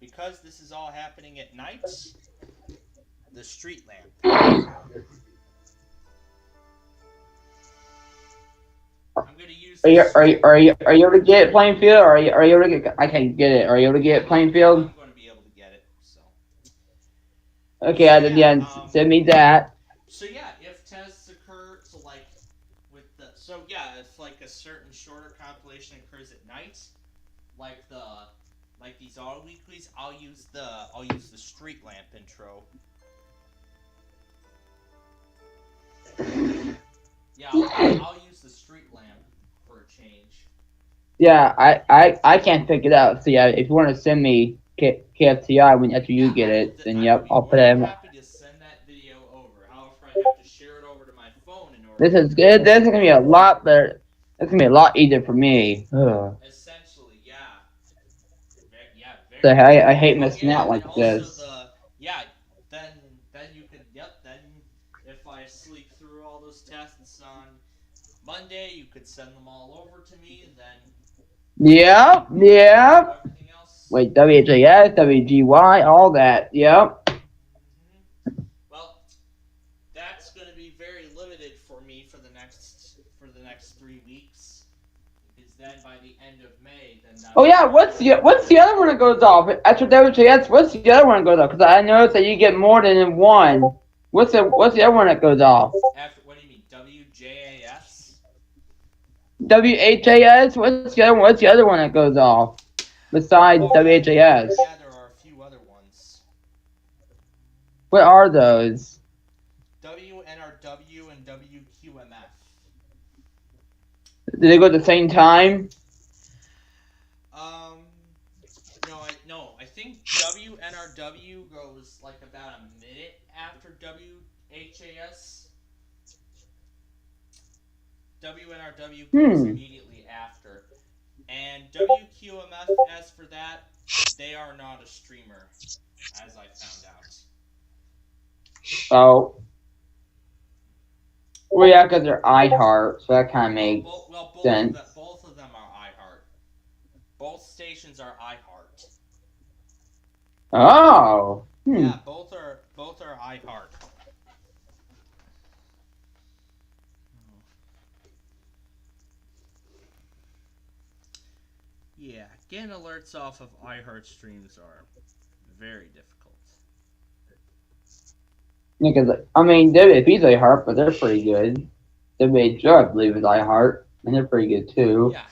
because this is all happening at night, the street lamp. I'm gonna use. Are you able to get Plainfield? Or are you able to get? I can't get it. Are you able to get Plainfield? I'm going to be able to get it. So. Okay, so, send me that. So yeah, if tests occur, so like with the, so yeah, if like a certain shorter compilation occurs at night, like these all weeklies, I'll use the street lamp intro. Yeah, I'll use the street lamp for a change. Yeah, I can't pick it out. So yeah, if you want to send me KFTI after you get it, then yep, I'll put it in. I'm happy to send that video over. However, I have to share it over to my phone in order. This is good. This is gonna be a lot better. It's gonna be a lot easier for me. Ugh. Essentially, yeah. So I hate missing out like this. Then you can, then if I sleep through all those tests on Monday, you could send them all over to me, and then... Yeah. Everything else. Wait, WHAS, WGY, all that, yep. Well, that's going to be very limited for me for the next 3 weeks, because then by the end of May, then... Oh yeah, what's the other one that goes off? After WHAS, what's the other one that goes off? Because I noticed that you get more than one. What's the other one that goes off? After, what do you mean, WJAS? WHAS? What's the other one that goes off? Besides WHAS? Yeah, there are a few other ones. What are those? WNRW and WQMF. Do they go at the same time? No, I think WNRW goes like about a minute after WHAS. WNRW goes immediately after. And WQMF, as for that, they are not a streamer, as I found out. Oh. Well, yeah, because they're iHeart, so that kind of makes sense. Both of them are iHeart. Both stations are iHeart. Oh. Yeah, both are iHeart. Yeah, getting alerts off of iHeart streams are very difficult. Yeah, because, I mean, WFP's iHeart, but they're pretty good. WHO, I believe, is iHeart, and they're pretty good, too. Yeah.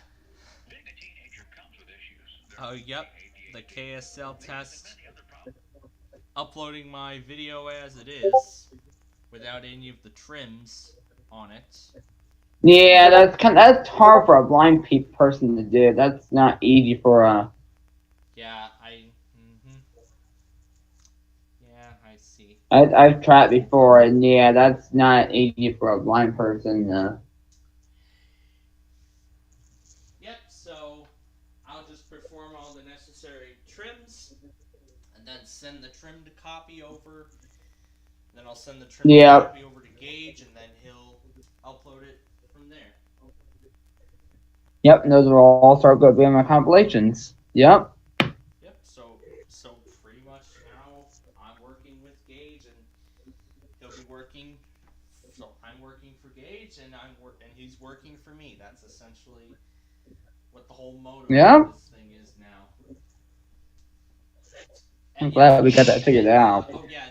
Oh, yep. The KSL test. Uploading my video as it is, without any of the trims on it. Yeah, that's hard for a blind person to do. That's not easy for a... Yeah, I see. I've tried before, and yeah, that's not easy for a blind person to... Yep, so I'll just perform all the necessary trims, and then send the trimmed copy over. Then I'll send the trimmed copy over to Gage, and then he'll upload it from there. Yep, and those will all start going to be my compilations. Yep. Yep, so pretty much now I'm working with Gage, and he'll be working. So I'm working for Gage, and he's working for me. That's essentially what the whole motto of this thing is now. I'm glad we got that figured out. Oh yeah,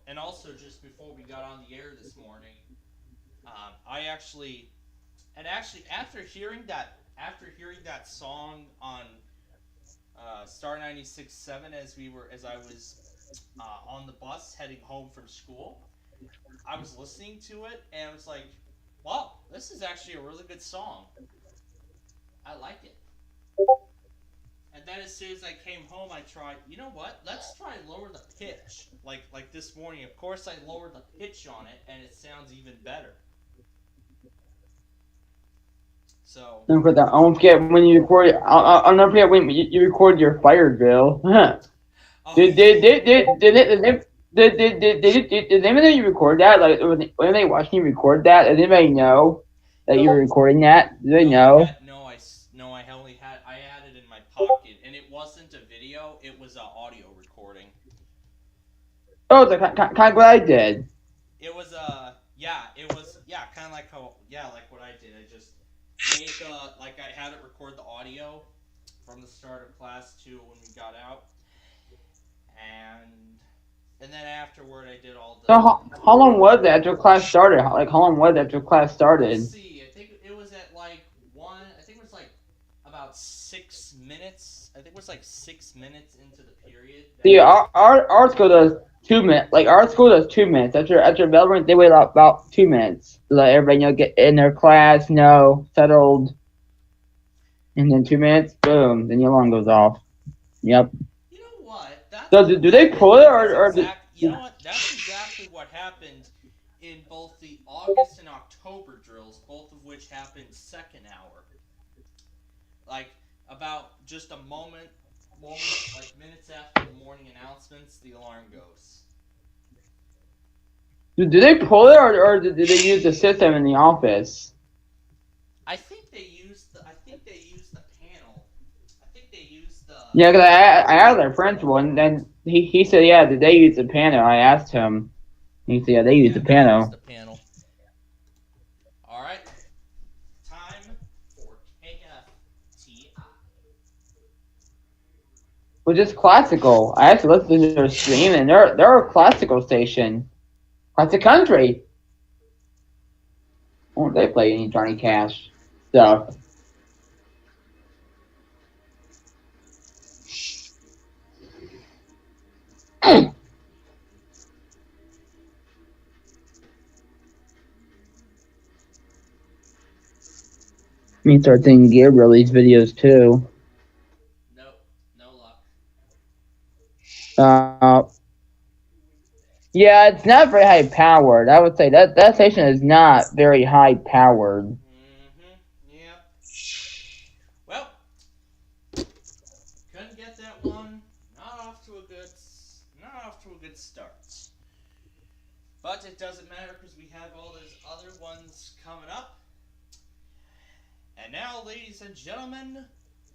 and also just before we got on the air this morning, after hearing that song on Star 96.7 as I was on the bus heading home from school, I was listening to it and I was like, wow, this is actually a really good song. I like it. And then as soon as I came home, I tried, you know what? Let's try and lower the pitch. Like this morning, of course, I lowered the pitch on it, and it sounds even better. So. Don't forget that. I won't forget when you record. I'll never forget when you record your fire drill. Did anybody you record that? Like when they watching you record that, did anybody know that you were recording that? Did they know? I only had it in my pocket, and it wasn't a video; it was an audio recording. Oh, kind of what I did. It was kind of like like what I did. I just made I had it record the audio from the start of class to when we got out, and then afterward I did all the. So how long was that after class started? How long was that after class started? Let's see. I think it was at I think it was about 6 minutes. I think it was 6 minutes into the period. See, our school does 2 minutes. Like our school does 2 minutes. After bell ring, they wait about 2 minutes to let everybody get in their class, settled, and then 2 minutes, boom, then your alarm goes off. Yep. You know what? So do they pull it or? You know what? That's exactly what happened in both the August and October drills, both of which happened second hour. About just a moment, minutes after the morning announcements, the alarm goes. Do they pull it or do they use the system in the office? I think they use the panel. I think they use the. Yeah, because I asked our principal, and then he said, yeah, did they use the panel? I asked him. He said, yeah, they use the panel. All right. Time for KFTI. Well, just classical. I actually listened to their stream, and they're a classical station. Classic country. Won't they play any Johnny Cash stuff? Me start thinking Gabriel these videos too. Nope, no luck. Yeah, it's not very high powered. I would say that station is not very high powered. Yep. Well, couldn't get that one. Not off to a good start. But it doesn't matter because we have all those other ones coming up. And now, ladies and gentlemen,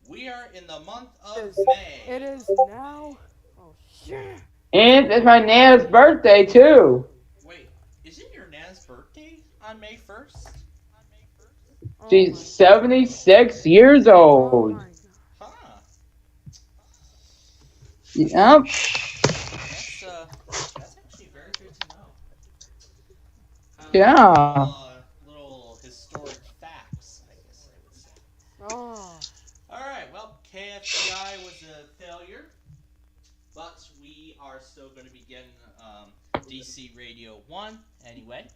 we are in the month of May. It is now. Oh shit. And it's my Nana's birthday too. Wait, isn't your Nana's birthday on May 1st? She's 76 years old. Huh. Yep. That's actually very good to know. Yeah. Little historic facts, I guess I would say. Oh. Alright, well, KFTI was a failure, but we are still going to be getting DC Radio 1 anyway.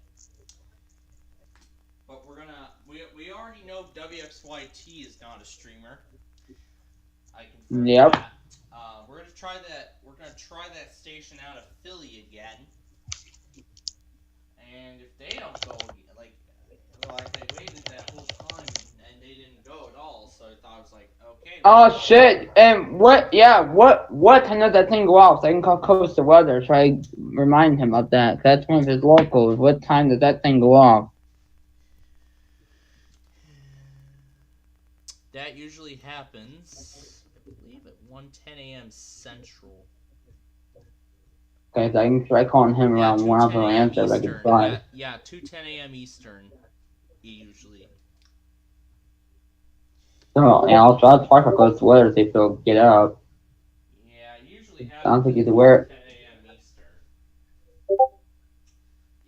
But we already know WXYT is not a streamer. I can Yep. that. We're gonna try that station out of Philly again. And if they don't go, they waited that whole time and they didn't go at all, so I thought I was like, okay. Oh shit! And what time does that thing go off? So I can call Coast of Weather. Try I remind him of that. That's one of his locals. What time does that thing go off? That usually happens, I believe, at 1:10 a.m. Central. Okay, so I can try calling him around 1 hour answer. I can try. Yeah, 2:10 a.m. Eastern, usually. So, yeah, I'll try to talk to Coast of Weather, see if he'll get up. Yeah, usually happens. I don't think he's aware. 10 a.m.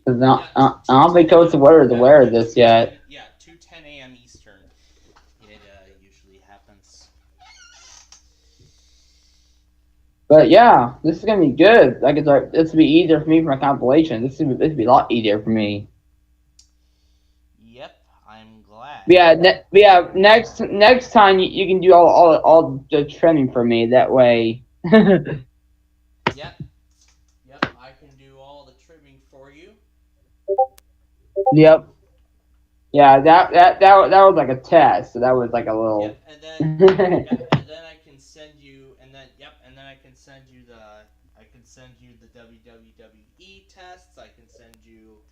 Eastern. I don't think Coast of Weather is aware of this yet. Yeah, 2:10 a.m. Eastern. It usually happens. But yeah, this is gonna be good. Like this will be easier for me for my compilation. This will be a lot easier for me. Yep, I'm glad. Yeah, next time you can do all the trimming for me. That way. Yep, I can do all the trimming for you. Yep. Yeah, that was like a test. So that was like a little. Yep, and then I can send you, and then I can send you the WWWE tests. I can send you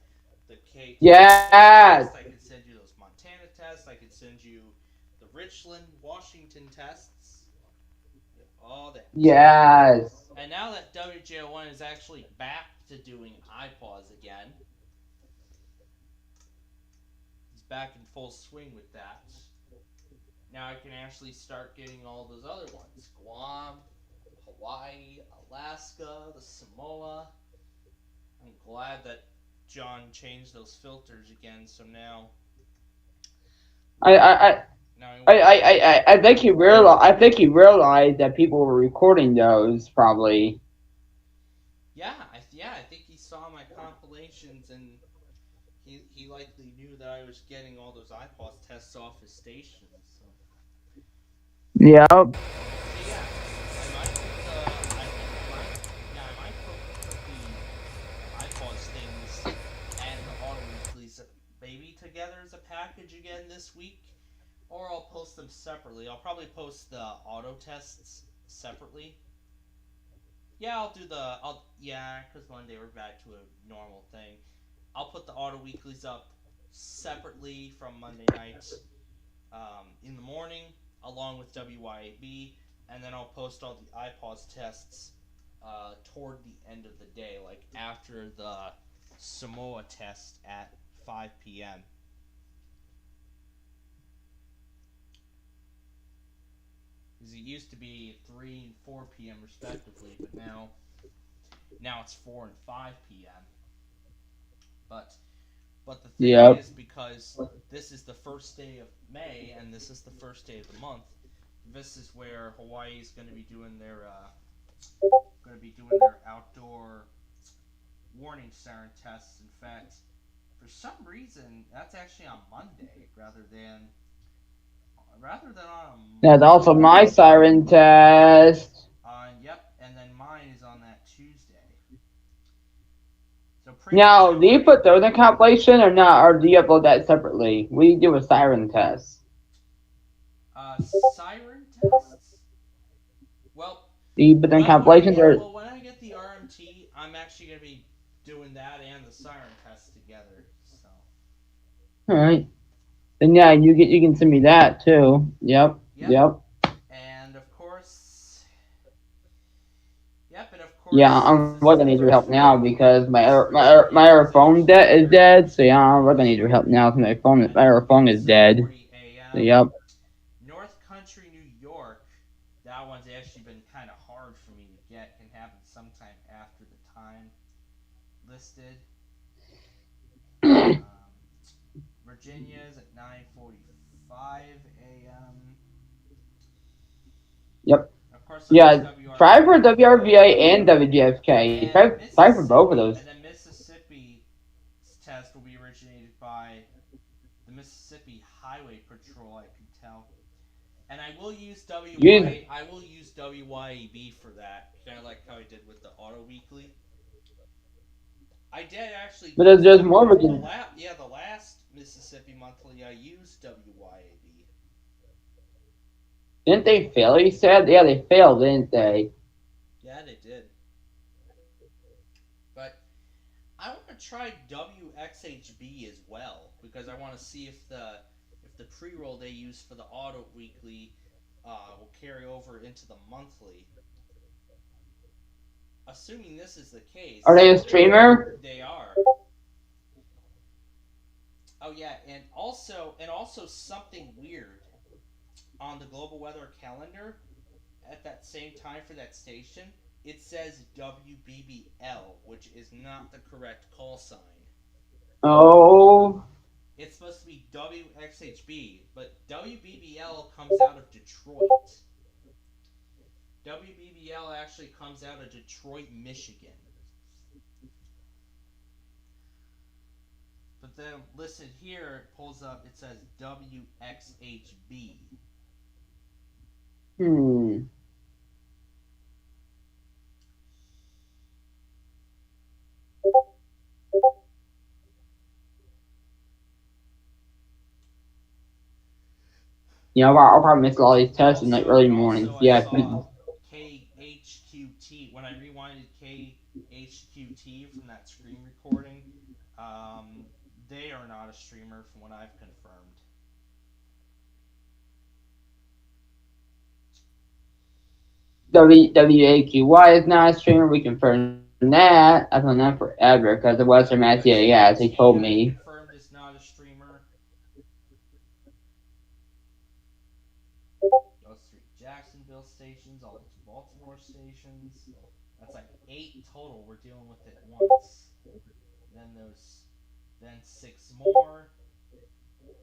the KTSA Yes. test. I can send you those Montana tests. I can send you the Richland, Washington tests. All that. Yes. And now that WJ01 is actually back to doing iPause again, he's back in full swing with that. Now I can actually start getting all those other ones. Guam, Hawaii, Alaska, the Samoa. I'm glad that John changed those filters again, so now I think he realized. I think he realized that people were recording those probably. I think he saw my compilations and he likely knew that I was getting all those iPause tests off his station. So. Yep. So yeah, I might put the iPause things and the auto weeklies maybe together as a package again this week, or I'll post them separately. I'll probably post the auto tests separately. Yeah, because Monday we're back to a normal thing. I'll put the auto weeklies up separately from Monday night in the morning, along with WYAB, and then I'll post all the iPause tests toward the end of the day, like after the Samoa test at 5 p.m. Because it used to be 3 and 4 p.m. respectively, but now it's 4 and 5 p.m. But the thing is, because this is the first day of May and this is the first day of the month, this is where Hawaii is going to be doing their outdoor warning siren tests. In fact, for some reason, that's actually on Monday rather than on a That's also my siren test. And then mine is on that Tuesday. So now, do you put those in compilation or not, or do you upload that separately? We do a siren test. Siren tests? Well, do you put them in compilations or? When I get the RMT, I'm actually going to be doing that and the siren test together. So. All right. Then yeah, you can send me that too. Yep. And of course. Yeah, I'm really gonna need your help now because my other phone is dead. So yeah, I'm really gonna need your help now because my other phone is dead. So, yep. North Country, New York. That one's actually been kind of hard for me to get. Can happen sometime after the time listed. Virginia is at 9:45 a.m. Yep. Of course, try for WRVA and WGFK. Try for both of those. And then Mississippi's test will be originated by the Mississippi Highway Patrol, I can tell. And I will use WYAB for that, kind of like how I did with the Auto Weekly. I did actually. But there's more of it. The last Mississippi Monthly I used WYAB. Didn't they fail? You said, yeah, they failed, didn't they? Yeah, they did. But I want to try WXHB as well because I want to see if the pre-roll they use for the Auto Weekly will carry over into the monthly. Assuming this is the case. Are they a streamer? They are. Oh yeah, and also something weird on the global weather calendar at that same time for that station, it says WBBL, which is not the correct call sign. Oh. It's supposed to be WXHB, but WBBL comes out of Detroit. WBBL actually comes out of Detroit, Michigan. But then listen here, it pulls up, it says WXHB. I'll probably miss all these tests in the early mornings. Also, I Yeah. saw KHQT when I rewinded KHQT from that screen recording. They are not a streamer from what I've confirmed. WAQY is not a streamer. We confirmed that. I've known that forever because the Western Mass EAS. He told WGNT, I me. confirmed is not a streamer. Those three Jacksonville stations, all those Baltimore stations. That's like 8 total we're dealing with at once. Then 6 more.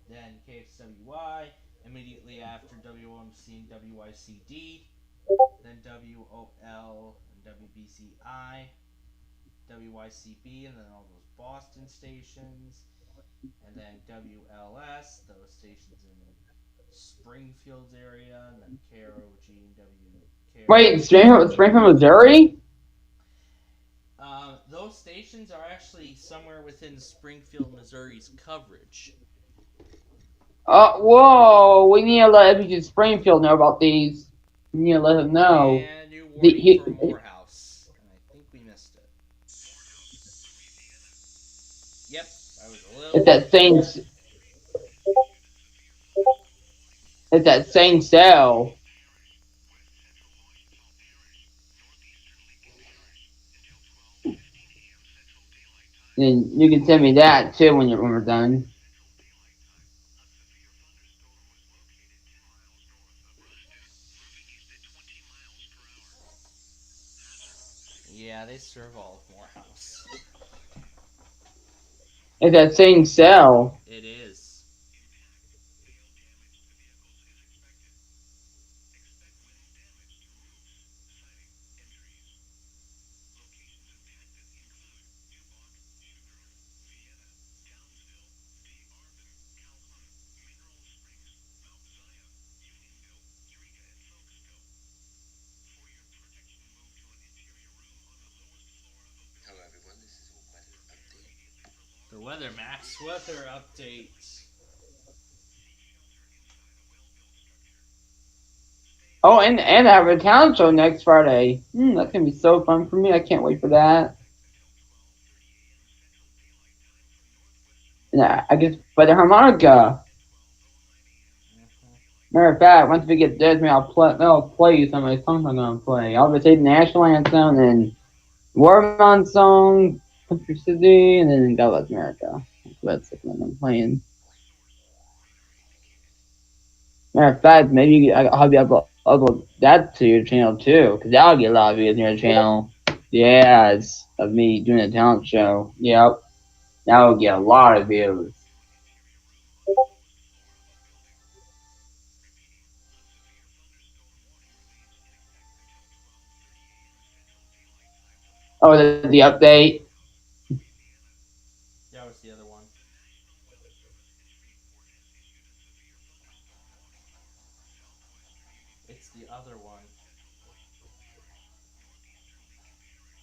Then KXWY. Immediately after WOMC and WYCD. Then WOL and WBCI. WYCB, and then all those Boston stations. And then WLS, those stations in Springfield's area, and then KROG and WKROG. Wait, Springfield, Missouri? Those stations are actually somewhere within Springfield, Missouri's coverage. Whoa! We need to let FPC Springfield know about these. We need to let them know. And new warning for Morehouse, and I think we missed it. Yep, I was a little. It's that same cell. And you can send me that too when we're done. Yeah, they serve all of Morehouse. It's that same cell. It is. The Weather Max weather updates. Oh, and I have a talent show next Friday. That's gonna be so fun for me. I can't wait for that. And I guess by the harmonica. Matter of fact, once we get this, I'll play you some of the songs I'm gonna play. I'll be taking the national anthem and Warman song, Country City, and then God Bless America. That's the one I'm playing. Matter of fact, maybe I'll be able to upload that to your channel too, because that'll get a lot of views on your channel. Yeah, it's of me doing a talent show. Yep, that will get a lot of views. Oh, the update. That was the other one. It's the other one.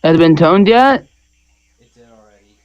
Has it been toned yet? It did already.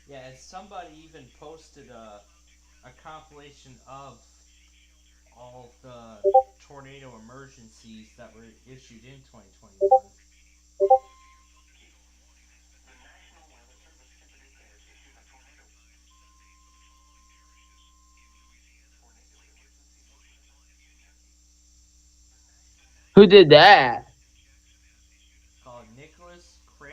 Yeah, and somebody even posted a compilation of all the tornado emergencies that were issued in 2021. Who did that? Called Nicholas Kranznabolensky.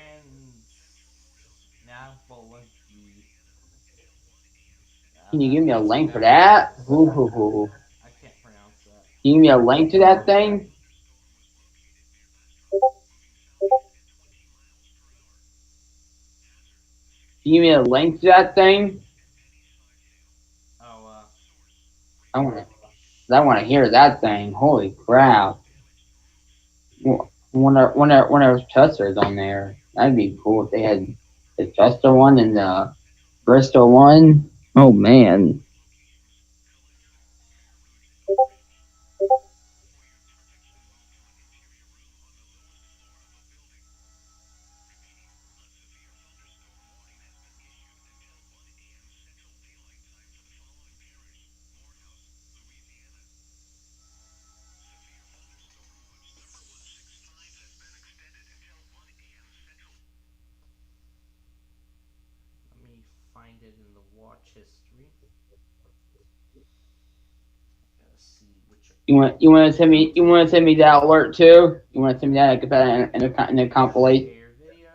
Can you give me a link for that? Ooh. I can't pronounce that. you give me a link to that thing? Can you give me a link to that thing? Oh, I want to hear that thing. Holy crap! One of those testers on there. That'd be cool if they had the Chester one and the Bristol one. Oh man. let me find it in the watch history. Gotta see which. You want to send me that alert too? You want to send me that? I could put that in a compilation. Share video.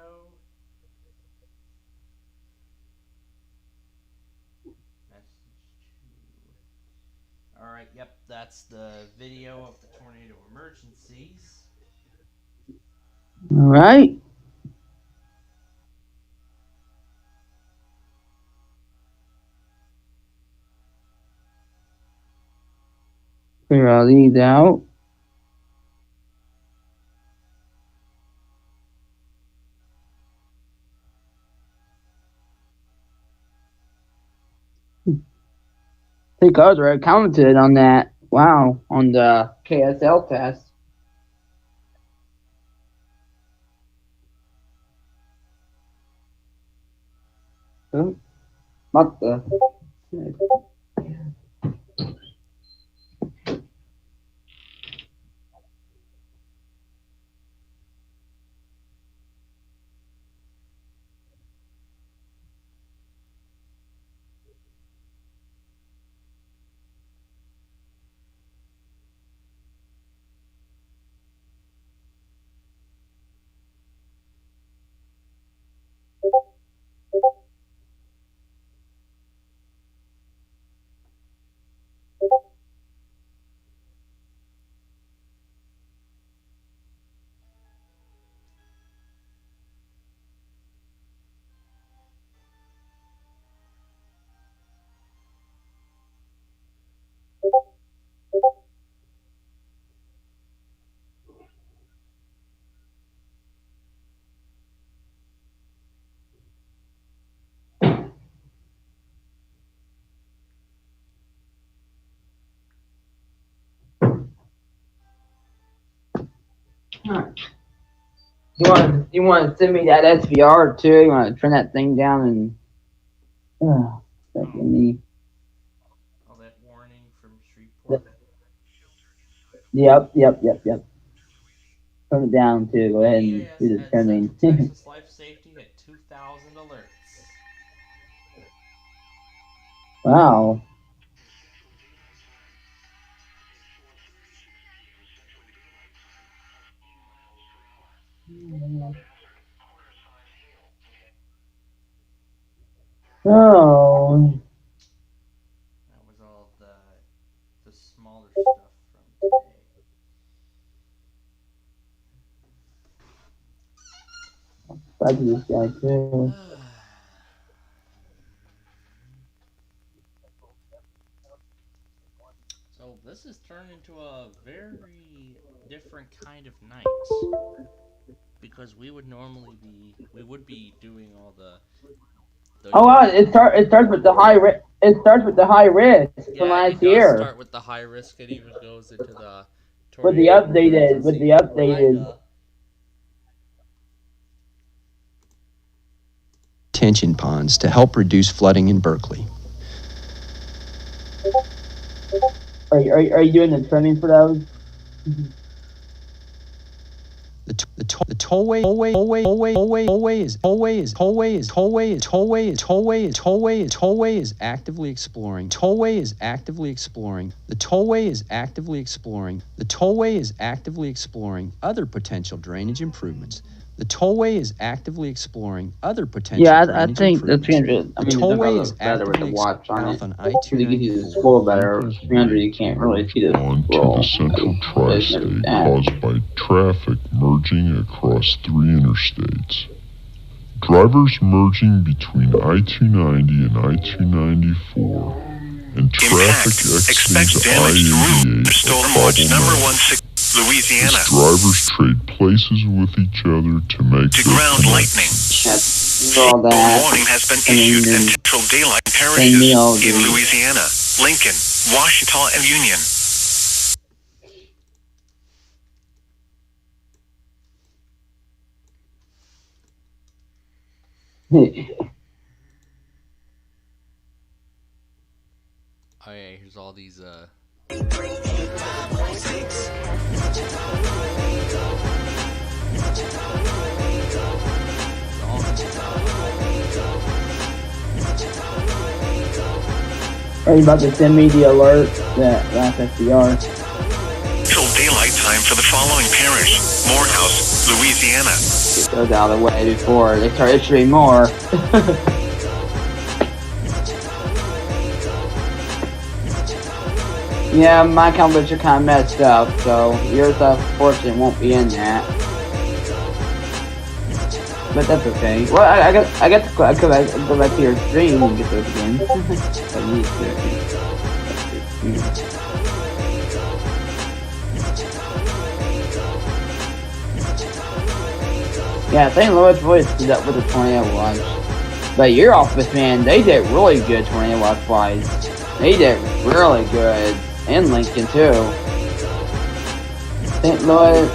Message to. Alright, yep, that's the video of the tornado emergencies. All right. Clear all these out. I think others were commented on that. Wow, on the KSL test. Oh, what the? You want to send me that SVR too? You want to turn that thing down and All that warning from Shreveport. Yep. Turn it down too. Go ahead and EAS do the had trimming. Central Texas life safety at 2,000 alerts. Wow. Oh. That was all the smaller stuff from today. Back to this guy too. So this has turned into a very different kind of night, because we would be doing all the. Oh wow! It starts with the high risk. It starts with the high risk from last it does year. start with the high risk. It even goes into the With the updated. Detention ponds to help reduce flooding in Berkeley. Are you doing the trimming for those? The tollway is actively exploring. The tollway is actively exploring other potential drainage improvements The tollway is actively exploring other potential Yeah, I drainage think the improvements. 300. I mean, tollway it's is better with the actively watch on it. south on So you can see the I-294. scroll better. 300, you can't really see the scroll. Onto the central tri-state caused by traffic merging across 3 interstates. Drivers merging between I-290 and I-294 and traffic exiting I-88 Storm are watch number problematic. 16, Louisiana. As drivers trade places with each other to make To their ground lightning. connections. All that. Warning has been issued in central daylight parishes in Louisiana, Lincoln, Washington, and Union. Oh yeah, here's all these Are you about to send me the alert that last SDR? Central daylight time for the following parish: Morehouse, Louisiana. Get those out of the way before they start issuing more. Yeah, my comments are kind of messed up, so yours unfortunately won't be in that. But that's okay. Well, I got to go back to your stream and get those again. I need to do it again. Yeah, St. Louis really screwed up with the tornado watch. But your office, man, they did really good tornado watch wise. They did really good. And Lincoln too. St. Louis.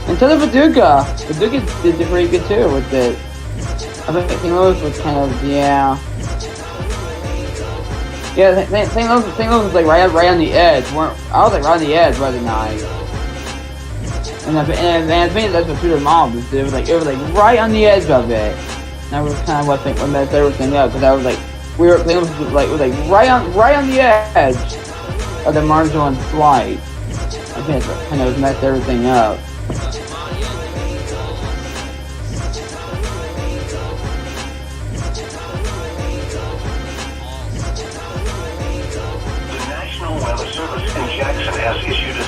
And so did Paducah. Paducah did pretty good too with it. I think St. Louis was kind of, yeah. Yeah, St. Louis was like right on the edge. I was like right on the edge rather than I. And I think that's what threw them off. It was like right on the edge of it. And that was kind of what messed everything up, because I was like, it was like right on the edge of the marginal slide. I think it kind of messed everything up. The National Weather Service in Jackson has issued a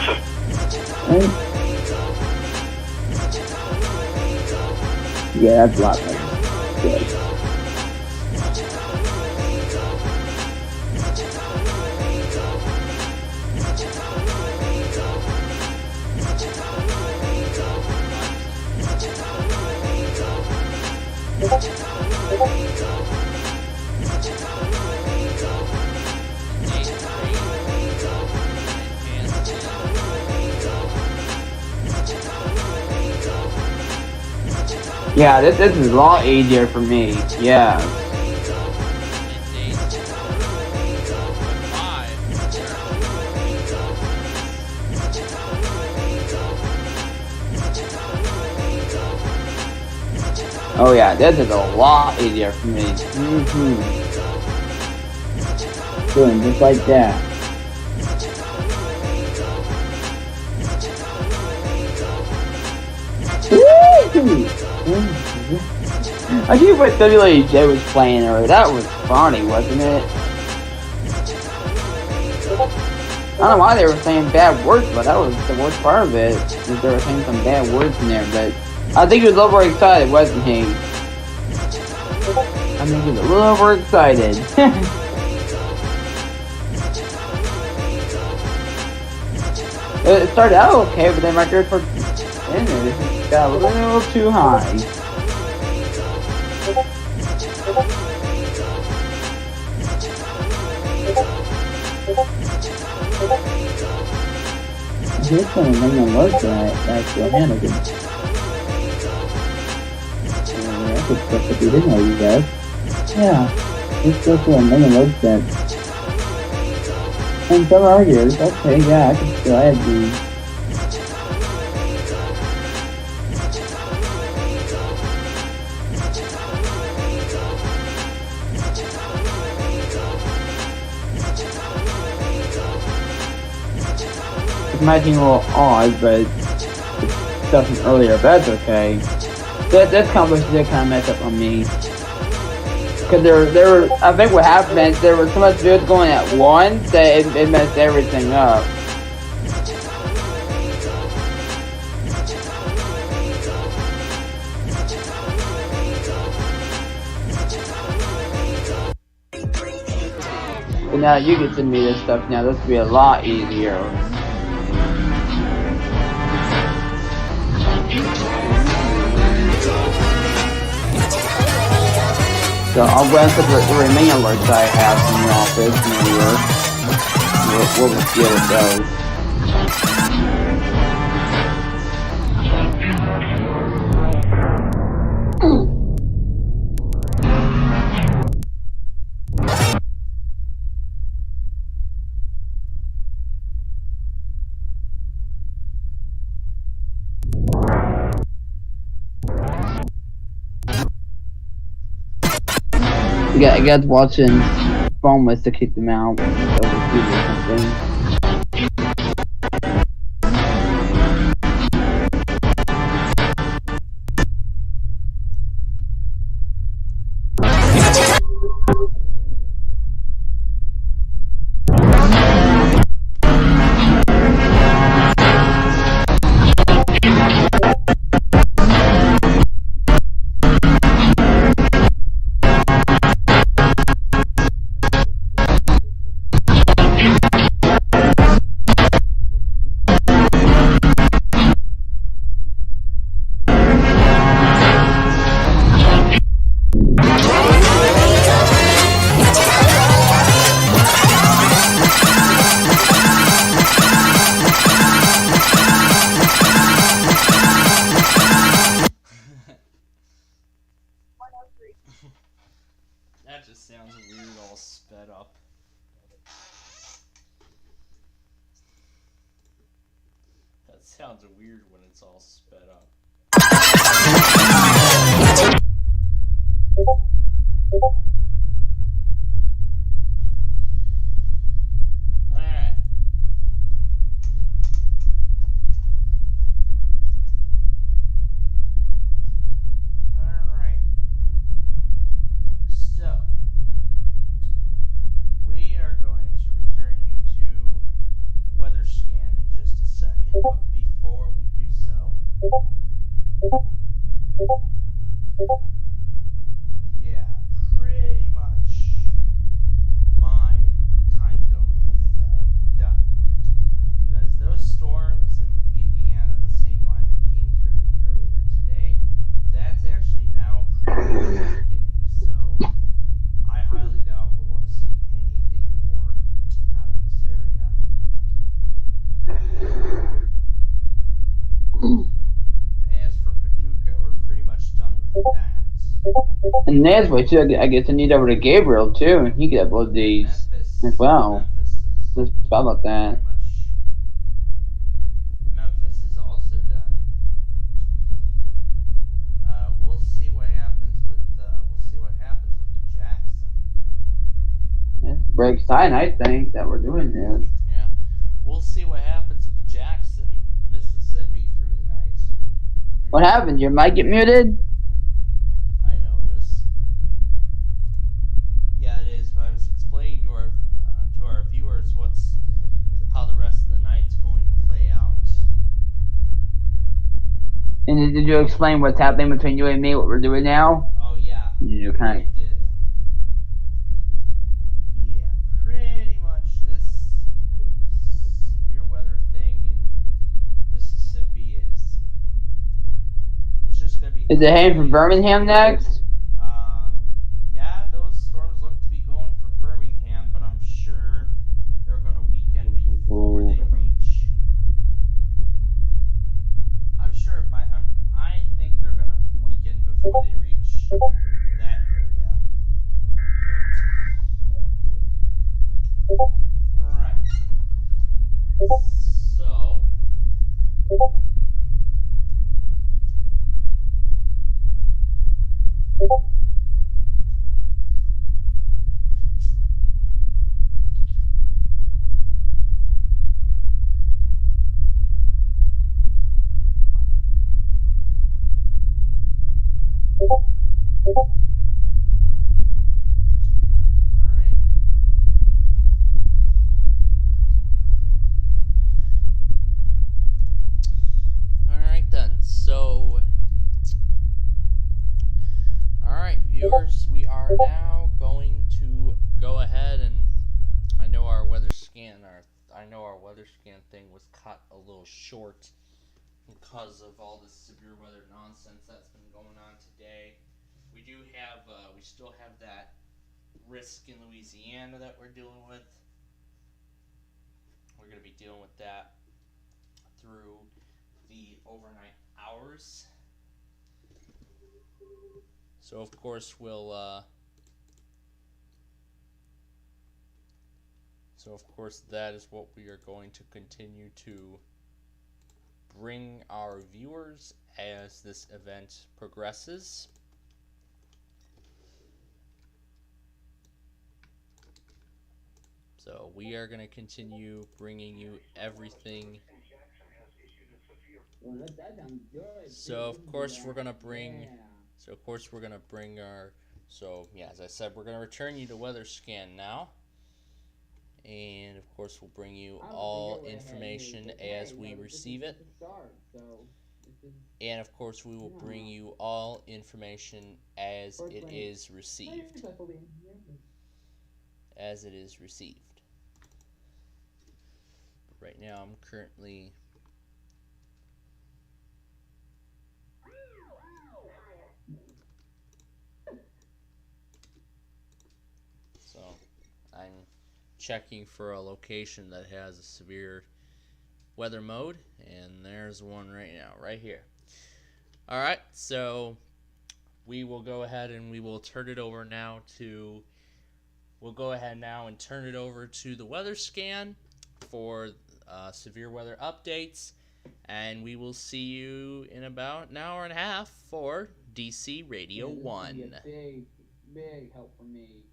Yeah, that's a lot better. Good. Yeah, this is a lot easier for me. Yeah. Oh yeah, this is a lot easier for me. Doing just like that. Woo! I see what WJ was playing earlier. That was funny, wasn't it? I don't know why they were saying bad words, but that was the worst part of it. Is they were saying some bad words in there, but I think he was overexcited, wasn't he? I think he was a little overexcited. It started out okay, but then right there towards the end, it got a little too high. This one is going to work that actual Hannigan. That's good stuff that we didn't know, you guys. Yeah, it's still cool. I'm going to load that. And some are yours. Okay, yeah, I can still add these. It might seem a little odd, but it's stuff from earlier, but that's okay. This conversation did kind of mess up on me. Because I think what happened is there was so much good going at once that it messed everything up. But now you get to me this stuff now. This will be a lot easier. So I'll go and put the remaining alerts I have in the office and we'll just see how it goes. I got watching phone was to kick them out or something. That just sounds weird, all sped up. That sounds weird when it's all sped up. Alright. Alright. So, we are going to return you to weather scan in just a second, but before we do so, yeah, pretty much my time zone is done. Because those storms in Indiana, the same line that came through me earlier today, that's actually now pretty much weakening. So I highly doubt we're going to see anything more out of this area. As for Paducah, we're pretty much done with that. And Nasway too, I guess I need over to Gabriel too, and he could upload these as well. Let's talk about that. Memphis is also done. We'll see what happens with Jackson. Yeah, it's very exciting, I think, that we're doing this. Yeah, we'll see what happens with Jackson, Mississippi through the night. What happened? Your mic get muted? I know it is. Yeah, it is. But I was explaining to our viewers how the rest of the night's going to play out. And did you explain what's happening between you and me, what we're doing now? Oh yeah. You kind I did. Yeah, pretty much this severe weather thing in Mississippi it's just gonna be. Is it heading for Birmingham next? Yeah, those storms look to be going for Birmingham, but I'm sure they're gonna weaken before they reach. I'm sure I think they're gonna weaken before they reach that area. Alright. So are now going to go ahead and I know our weather scan thing was cut a little short because of all this severe weather nonsense that's been going on today. We still have that risk in Louisiana that we're dealing with. We're going to be dealing with that through the overnight hours. So of course that is what we are going to continue to bring our viewers as this event progresses. So we are going to continue bringing you everything. So of course we're going to bring our, as I said, we're going to return you to weather scan now. And of course we'll bring you all information as we receive it. And of course we will bring you all information as it is received. Right now I'm currently I'm checking for a location that has a severe weather mode, and there's one right now, right here. Alright, so we will go ahead and we will turn it over now to the weather scan for severe weather updates, and we will see you in about an hour and a half for DC Radio 1. Big help for me.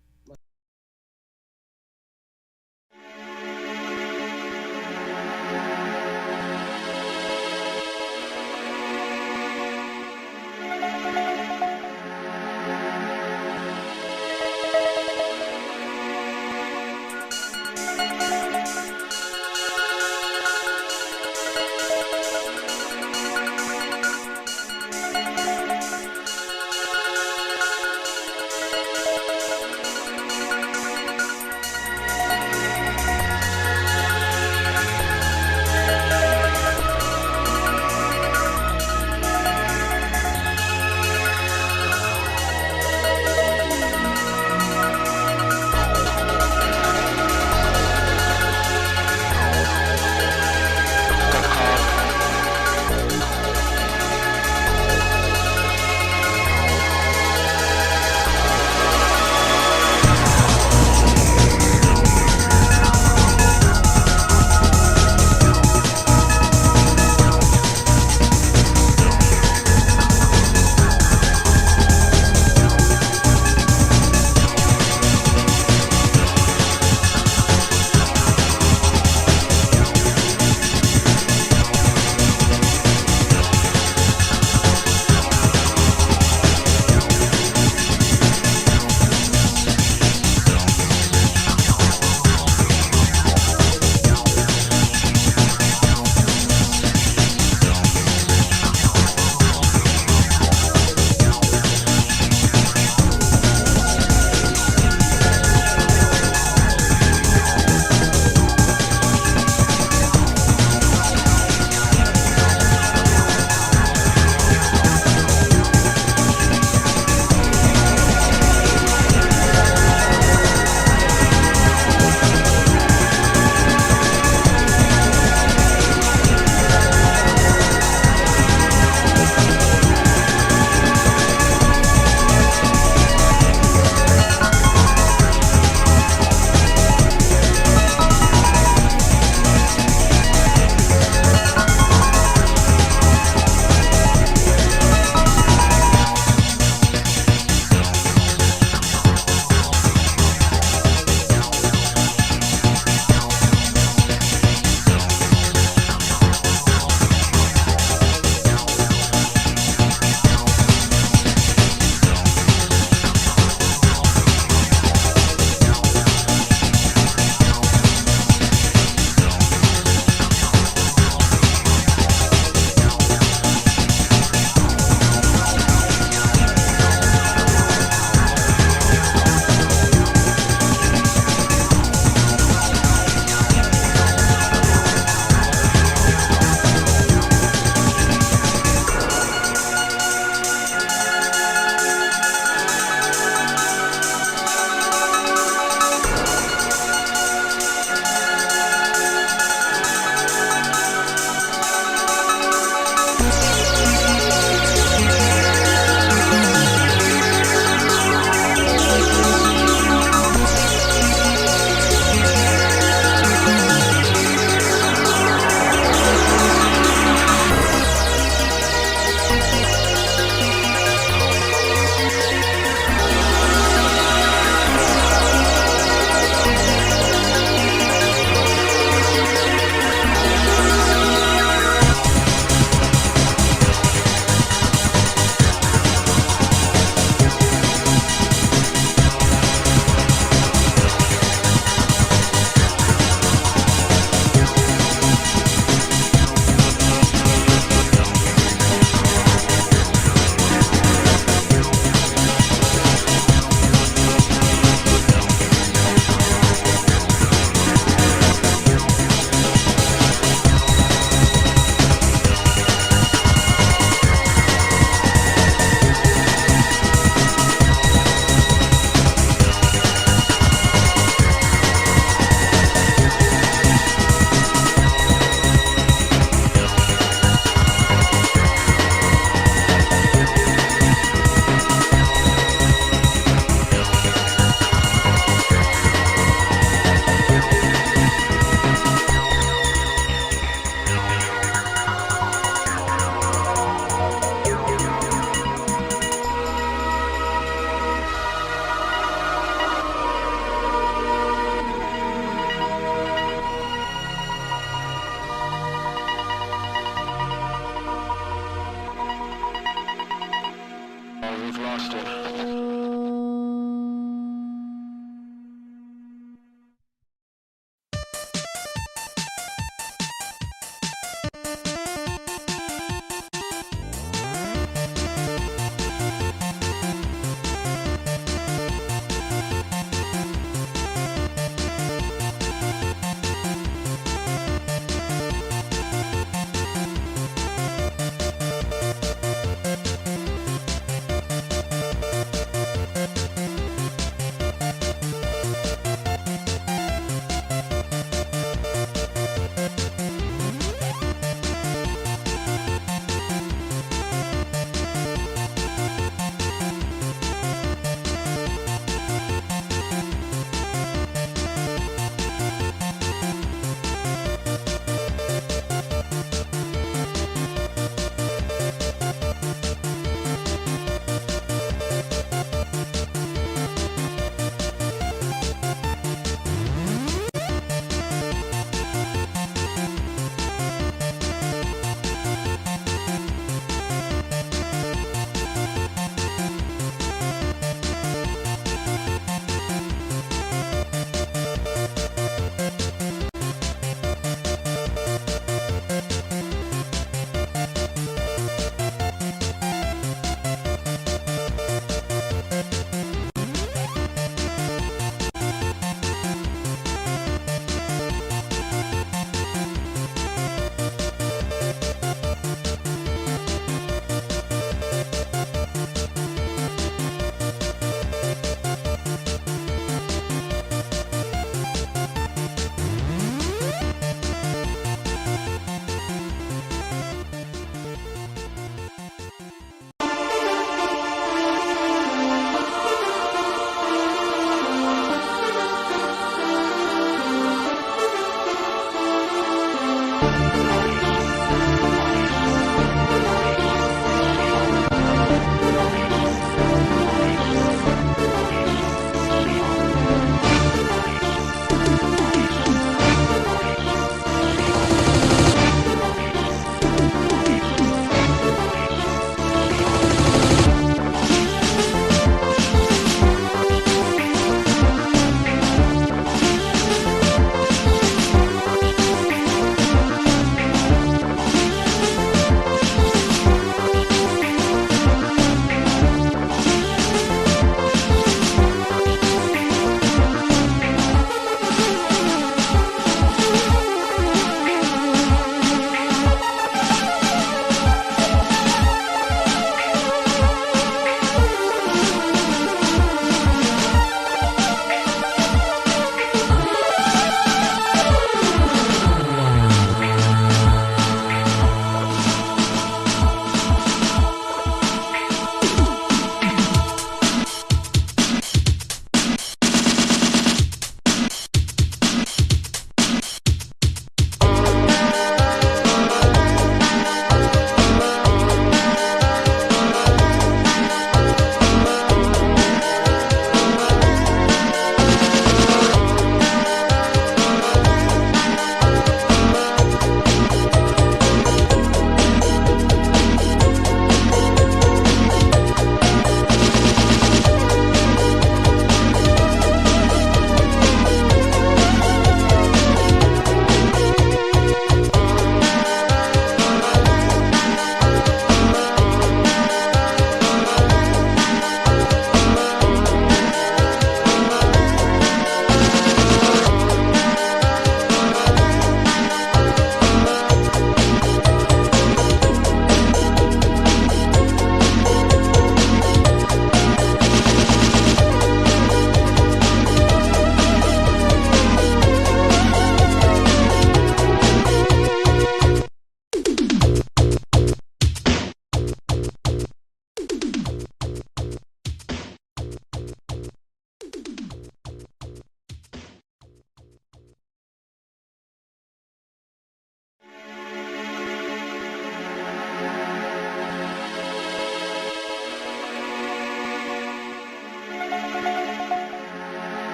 we've lost him.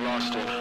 Lost him.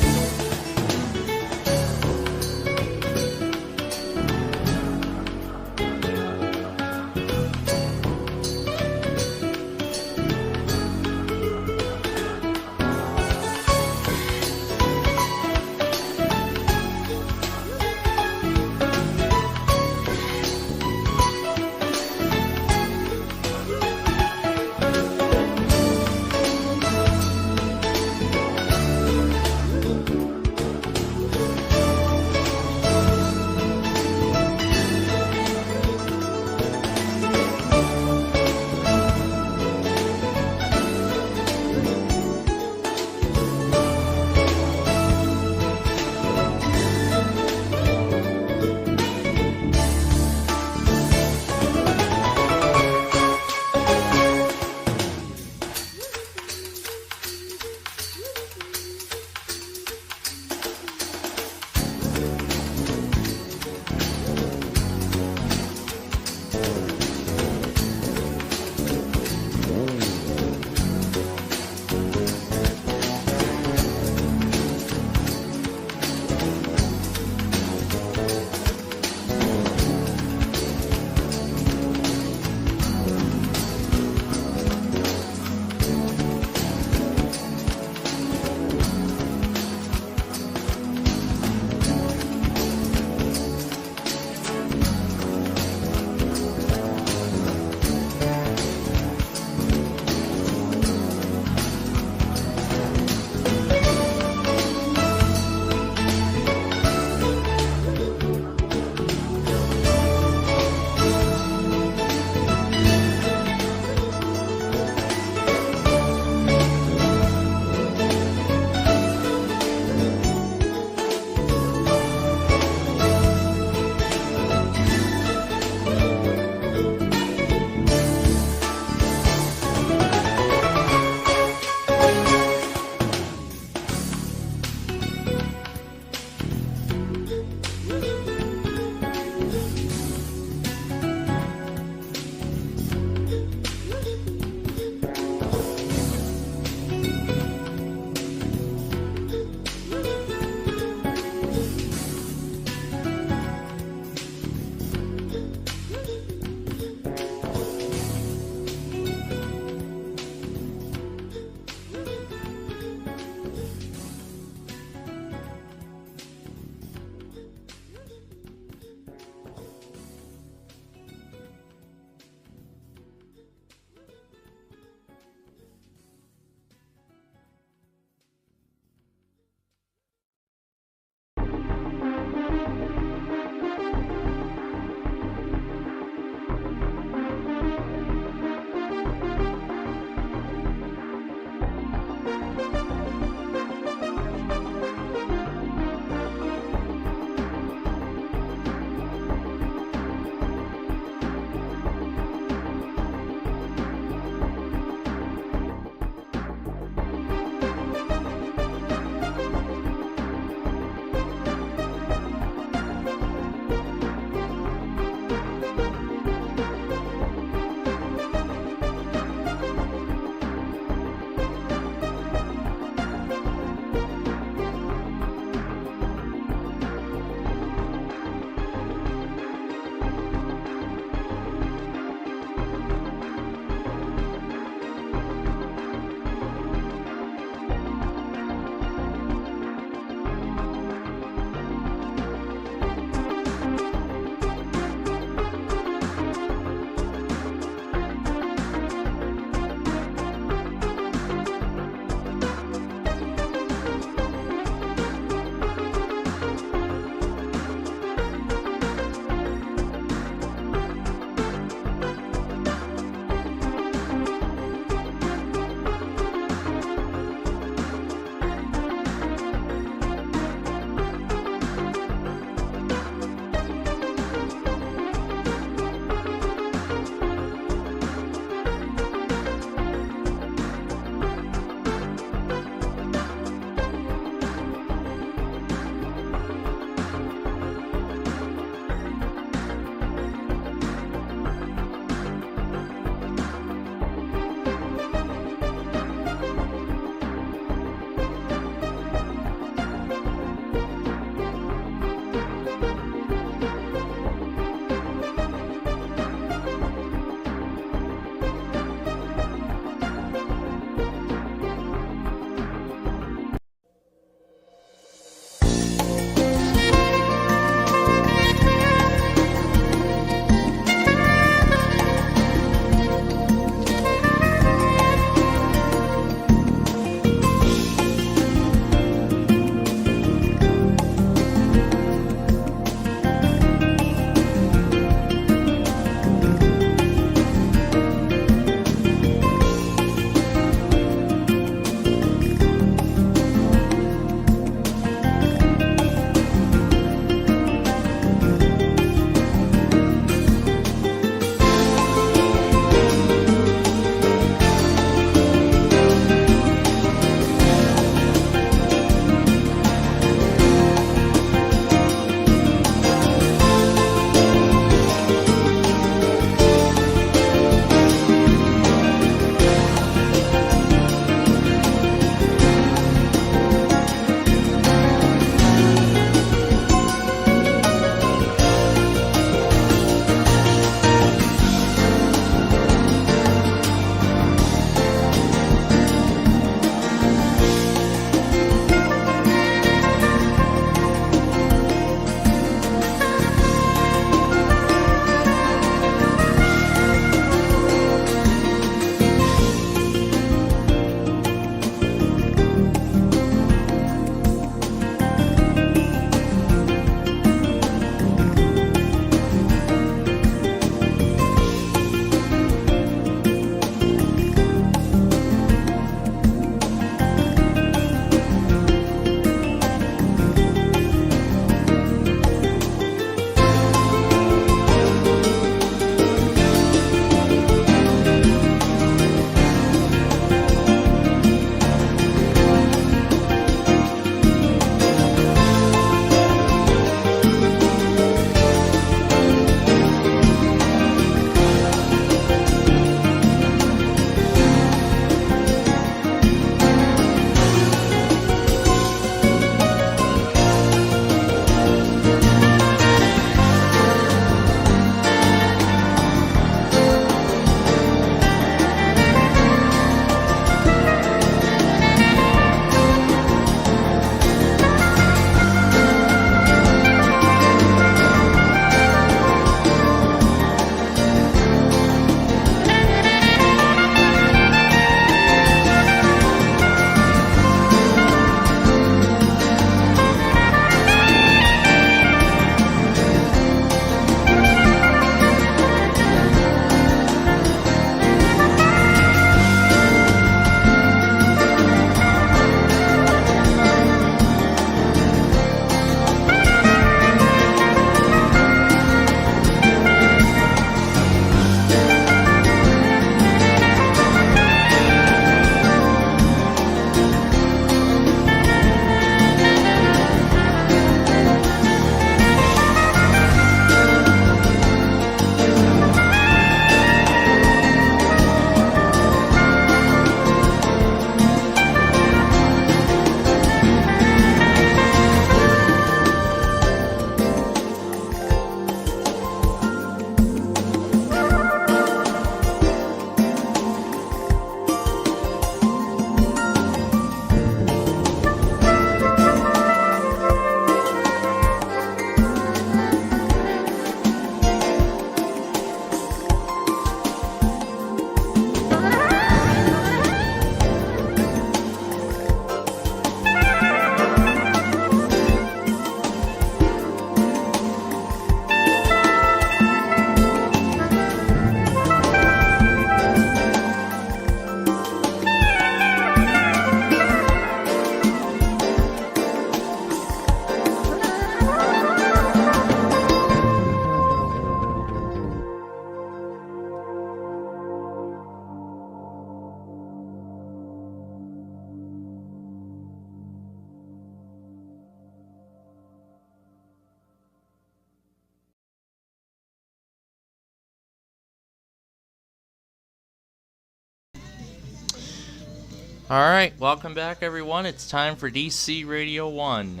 Alright, welcome back everyone. It's time for DC Radio 1.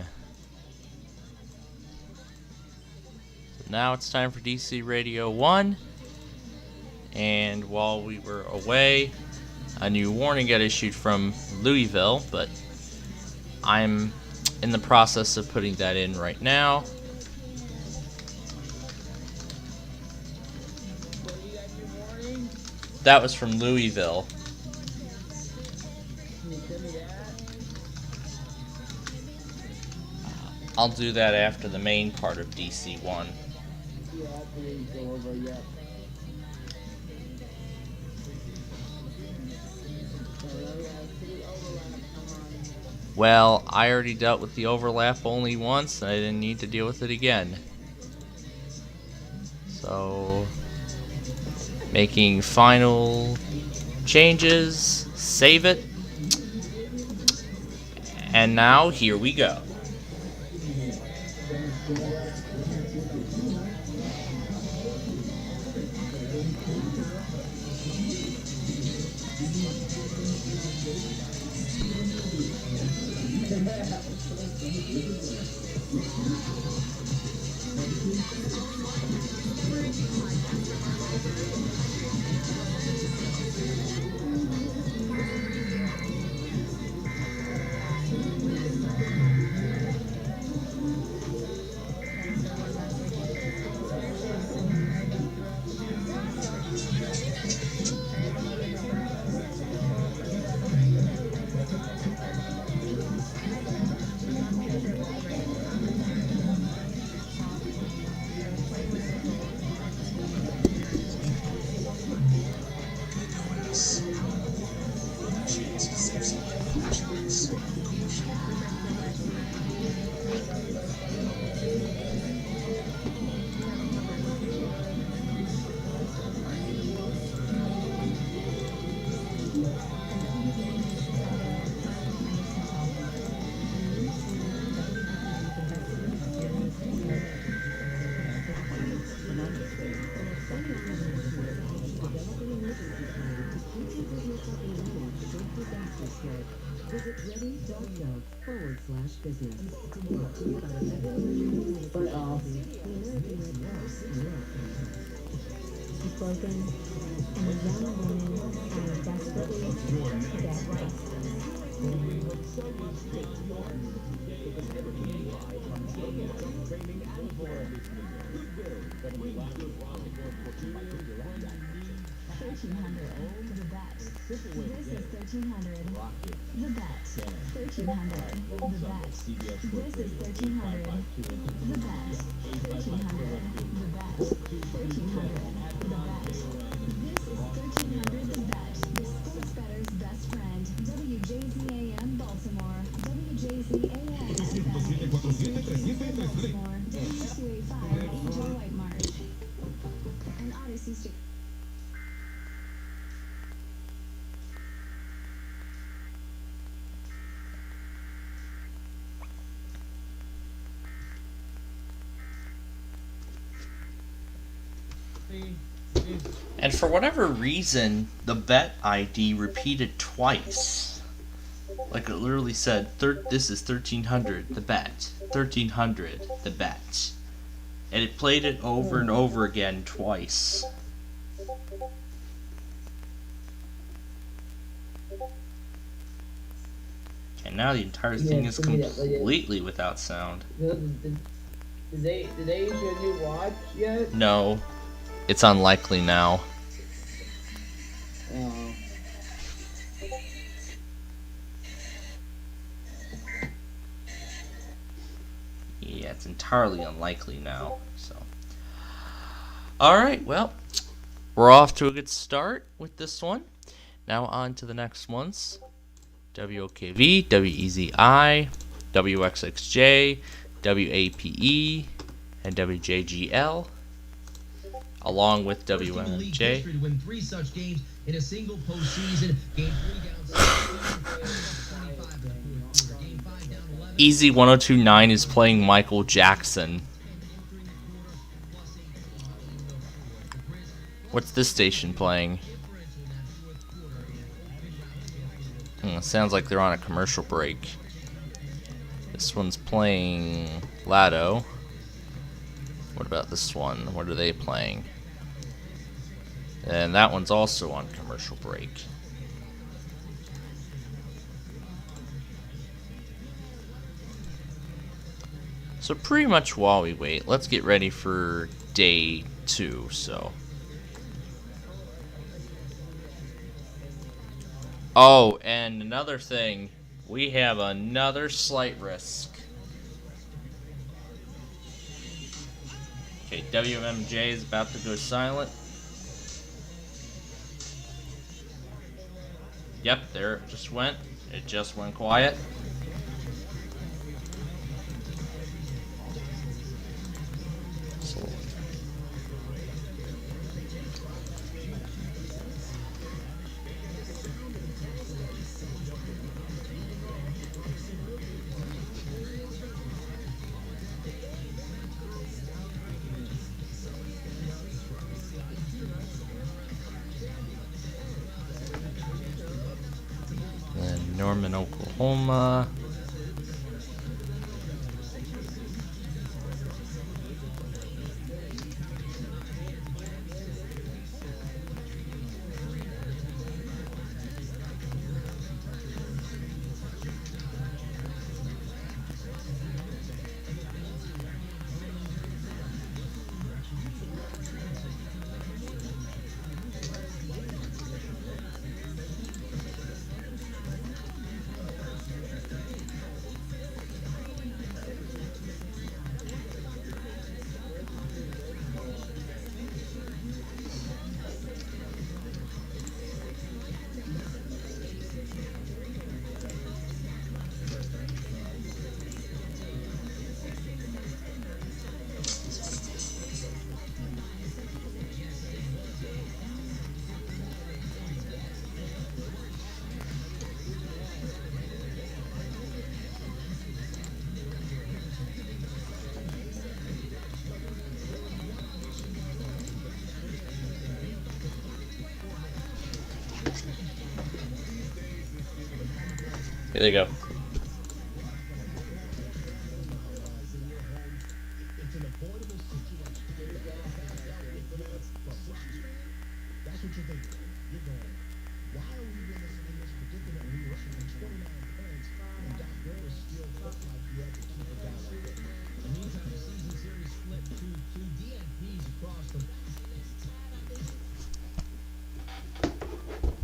So now it's time for DC Radio 1. And while we were away, a new warning got issued from Louisville, but I'm in the process of putting that in right now. That was from Louisville. I'll do that after the main part of DC1. Well, I already dealt with the overlap only once, and I didn't need to deal with it again. So, making final changes, save it, and now here we go. And for whatever reason, the bet ID repeated twice. Like it literally said, this is 1300, the bet. 1300, the bet. And it played it over and over again twice. And now the entire thing is completely without sound. Did they issue a new watch yet? No. It's unlikely now. Oh. Yeah, it's entirely unlikely now. So, alright, well, we're off to a good start with this one. Now on to the next ones. WOKV, WEZI, WXXJ, WAPE, and WJGL, along with WMJ. To win 3 such games in a single postseason. Game 3 down Easy 1029 is playing Michael Jackson. What's this station playing? Sounds like they're on a commercial break. This one's playing Lado. What about this one? What are they playing? And that one's also on commercial break. So pretty much while we wait, let's get ready for day 2. Oh, and another thing, we have another slight risk. Okay, WMJ is about to go silent. Yep, there it just went. It just went quiet. Norman, Oklahoma. Here they go.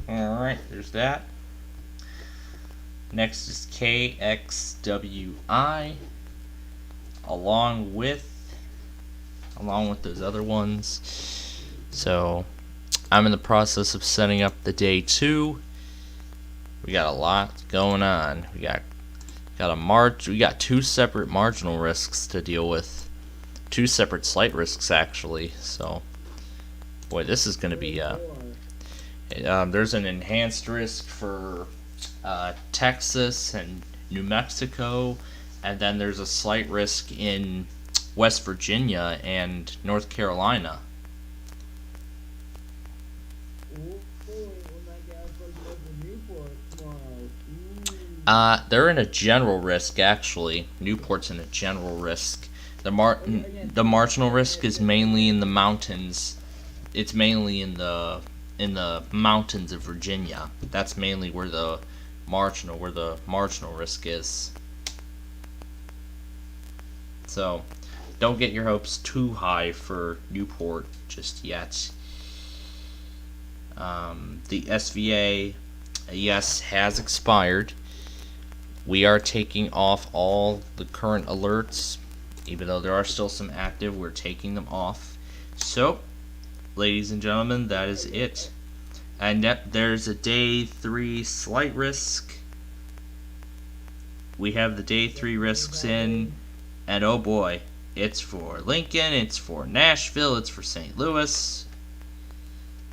Alright, there's that. Next is KXWI, along with those other ones. So I'm in the process of setting up the day 2. We got a lot going on. We got 2 separate marginal risks to deal with. 2 separate slight risks actually. So boy, this is going to be there's an enhanced risk for Texas and New Mexico, and then there's a slight risk in West Virginia and North Carolina. They're in a general risk actually. Newport's in a general risk. The marginal risk is mainly in the mountains. It's mainly in the mountains of Virginia. That's mainly where the marginal risk is. So don't get your hopes too high for Newport just yet. The SVA EAS has expired. We are taking off all the current alerts. Even though there are still some active, we're taking them off. So ladies and gentlemen, that is it. And there's a day 3 slight risk. We have the day 3 risks in, and oh boy, it's for Lincoln, it's for Nashville, it's for St. Louis.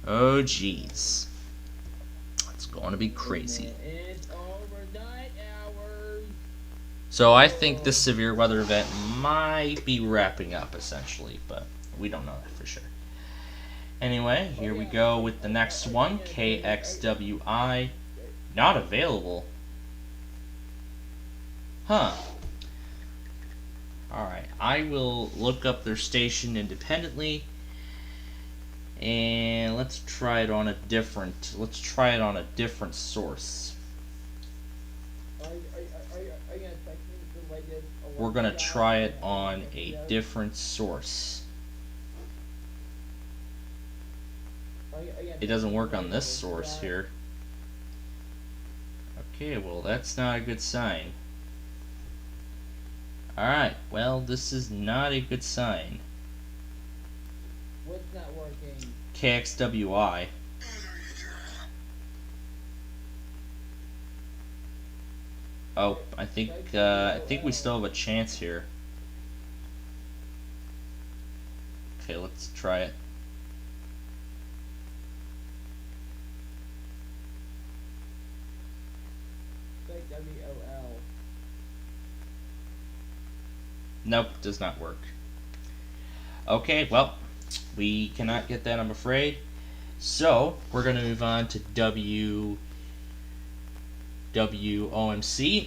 Oh geez, it's going to be crazy. So I think this severe weather event might be wrapping up essentially, but we don't know that for sure. Anyway, here we go with the next one, KXWI, Not available. Huh. Alright, I will look up their station independently, and let's try it on a different source. We're gonna try it on a different source. It doesn't work on this source here. Okay, well that's not a good sign. Alright, well this is not a good sign. What's not working? KXWI. Oh, I think we still have a chance here. Okay, let's try it. WOL. Nope, does not work. Okay, well, we cannot get that, I'm afraid. So, we're going to move on to WOMC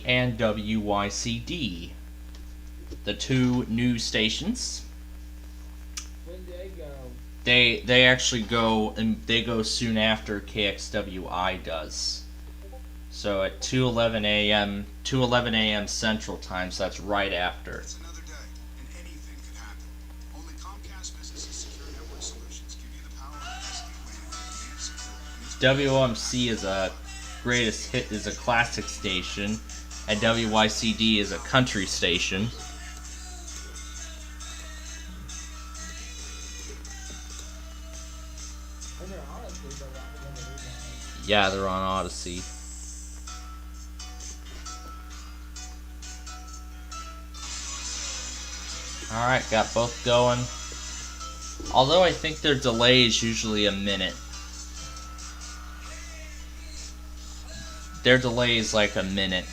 and WYCD, the two new stations. When do they go? They actually go, and they go soon after KXWI does. So at 2:11 a.m. Central Time, so that's right after. It's another day, and anything could happen. Only Comcast Business's Secure Network Solutions give you the power of SD-WAN and WOMC is a greatest hit, is a classic station, and WYCD is a country station. Yeah, they're on Odyssey. Alright, got both going. Although I think their delay is usually a minute. Their delay is like a minute.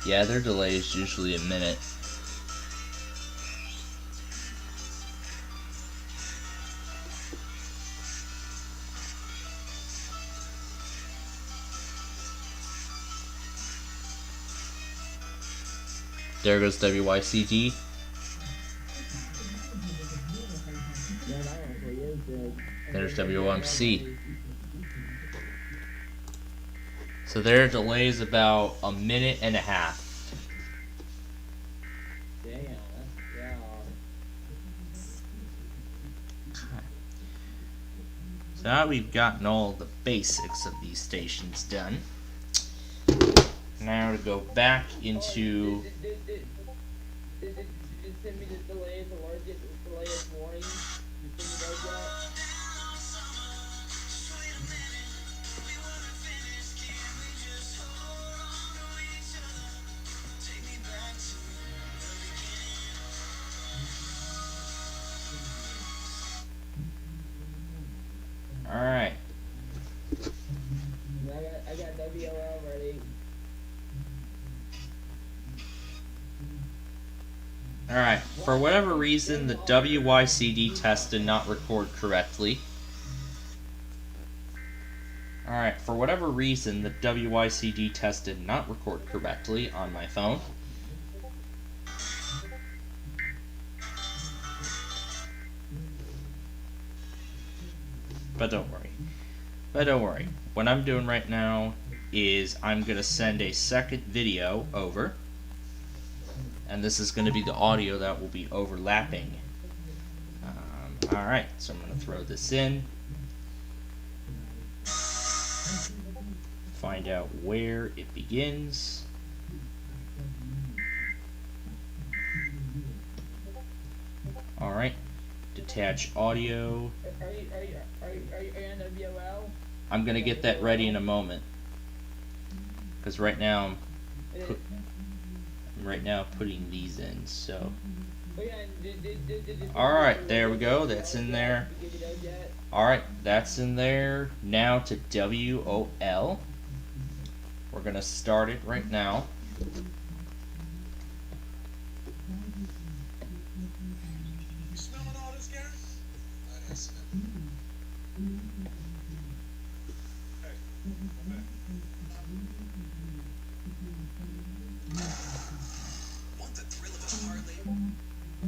Yeah, their delay is usually a minute. There goes WYCD. There's WOMC. So their delay is about a minute and a half. Damn, So now we've gotten all the basics of these stations done. Now to go back into... Did send me the delay alert, the delay warning? Did send me those yet? Alright. I got WOL ready. Alright, for whatever reason, the WYCD test did not record correctly. Alright, for whatever reason, the WYCD test did not record correctly on my phone. But don't worry. What I'm doing right now is I'm going to send a second video over, and this is going to be the audio that will be overlapping. Alright, so I'm going to throw this in, find out where it begins. Alright, detach audio. Are you NWL? I'm going to get that ready in a moment, because right now I'm putting these in, so. Alright, there we go, that's in there. Alright, that's in there. Now to WOL. We're going to start it right now. You smelling all this, Gary? I smell it. Hey, come back. Want the thrill of a hard labor?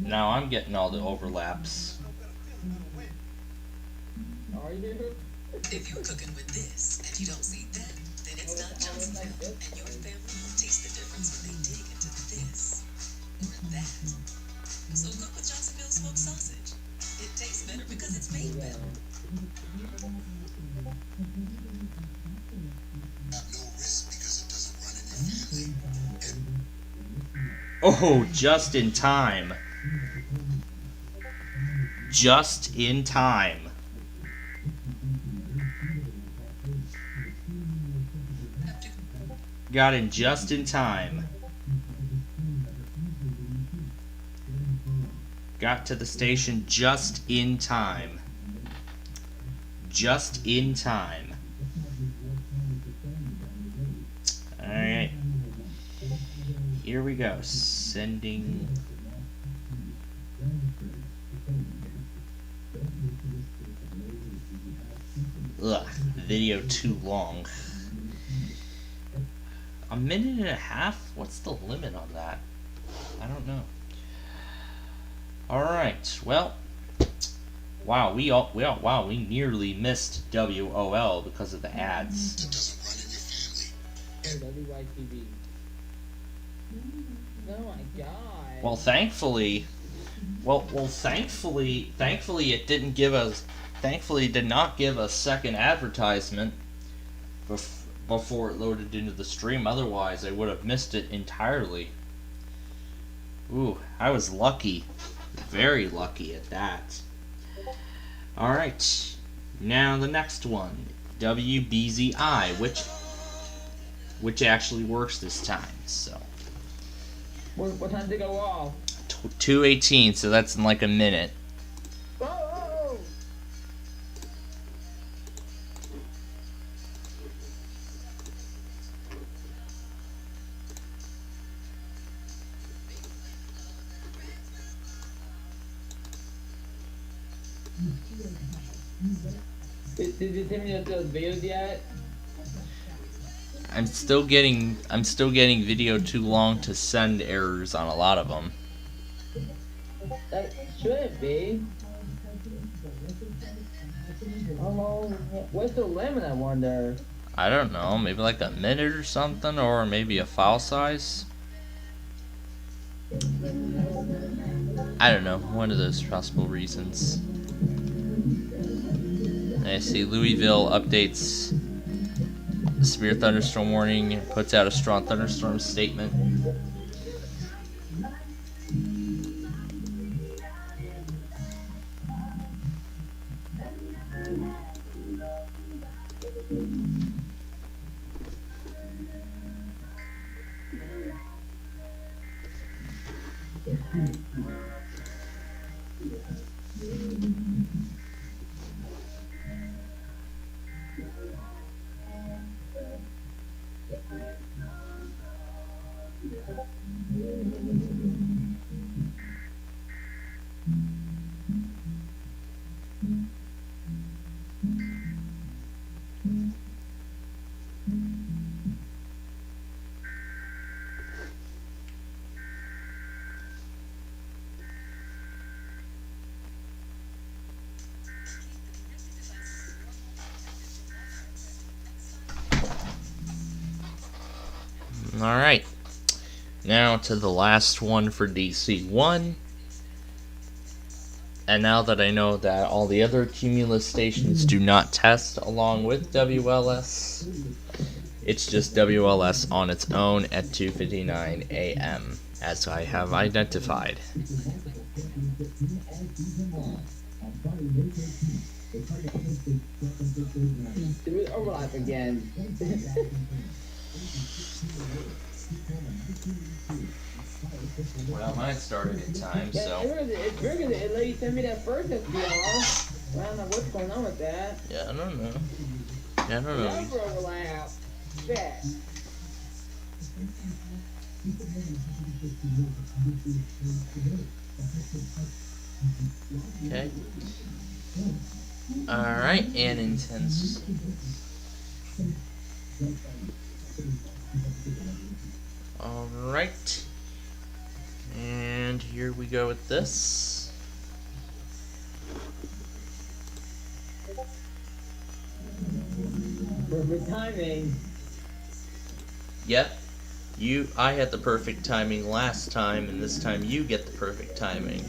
Now I'm getting all the overlaps. Are you? If you're cooking with this and you don't see that, then it's not Johnsonville, and your family will taste the difference when they dig into this or that. So cook with Johnsonville smoked sausage. It tastes better because it's made better. Have no risk because it doesn't run in your family. Oh, just in time. Just in time. Got in just in time. Got to the station just in time. Just in time. Alright. Here we go. Sending. Ugh, video too long. A minute and a half? What's the limit on that? I don't know. Alright, well. Wow, we nearly missed WOL because of the ads. WYTV. Oh my god. Well, thankfully it didn't give us. Thankfully, it did not give us second advertisement before it loaded into the stream. Otherwise, I would have missed it entirely. Ooh, I was lucky, very lucky at that. All right, now the next one, WBZI, which actually works this time. So. What time did it go off? 2:18, so that's in like a minute. Whoa! Did you send me those videos yet? I'm still getting video too long to send errors on a lot of them. That shouldn't be. Oh, what's the limit, I wonder? I don't know, maybe like a minute or something, or maybe a file size. I don't know, one of those possible reasons. And I see Louisville updates the severe thunderstorm warning and puts out a strong thunderstorm statement. Alright. Now to the last one for DC1. And now that I know that all the other Cumulus stations do not test along with WLS, it's just WLS on its own at 2:59 a.m. as I have identified. Do it overlap again. Well, mine started in time, so. It's weird because it let you send me that first SPR. I don't know what's going on with that. Yeah, I don't know. Never overlap. Shit. Okay. Alright, and intense. Alright. And here we go with this. Perfect timing. Yep. I had the perfect timing last time, and this time you get the perfect timing.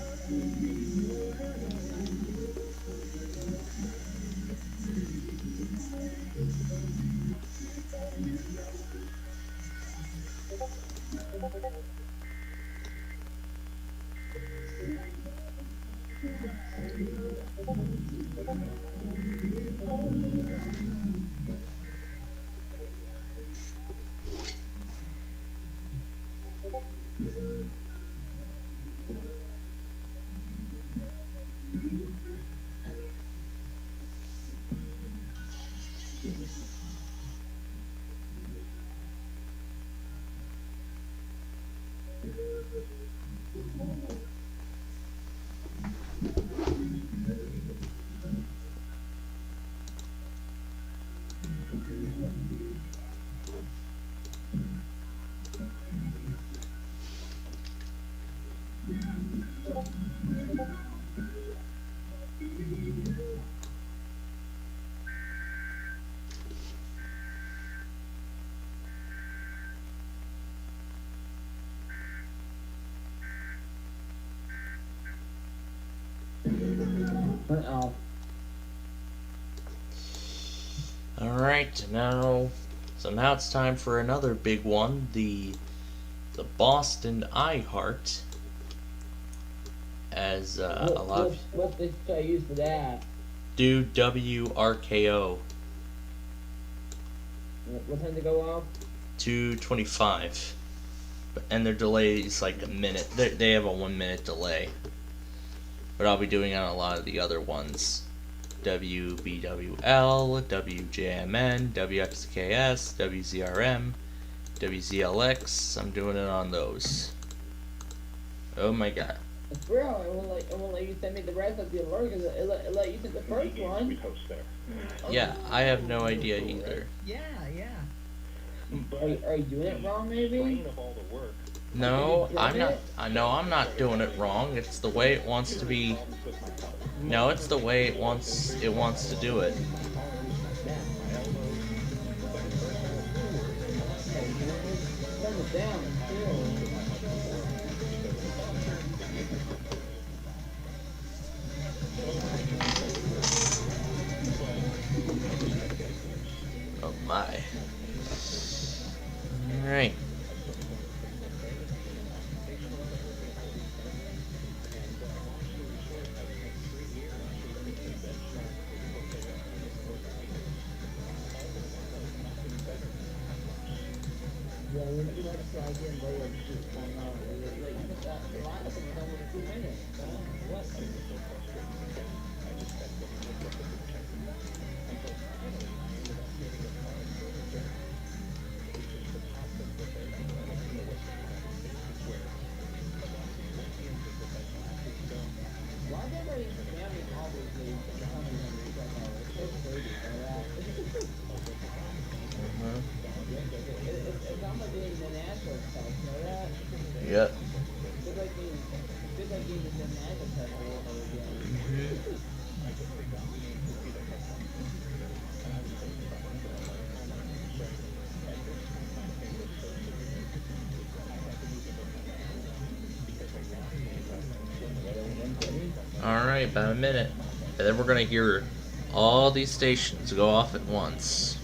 Uh-oh. Alright, now it's time for another big one, the Boston iHeart. As a lot of what should I use for that? do WRKO. What time to go off? 2:25. And their delay is like a minute. They have a 1 minute delay. But I'll be doing on a lot of the other ones. WBWL, WJMN, WXKS, WZRM, WZLX. I'm doing it on those. Oh my god. Bro, it won't let you send me the rest of the alert because it let you send the first one. Yeah, I have no idea either. Yeah. Are you doing it wrong, maybe? No, I'm not. I'm not doing it wrong. It's the way it wants to be. No, it's the way it wants to do it. Oh my. Alright. Yep. Alright, about a minute. And then we're going to hear all these stations go off at once.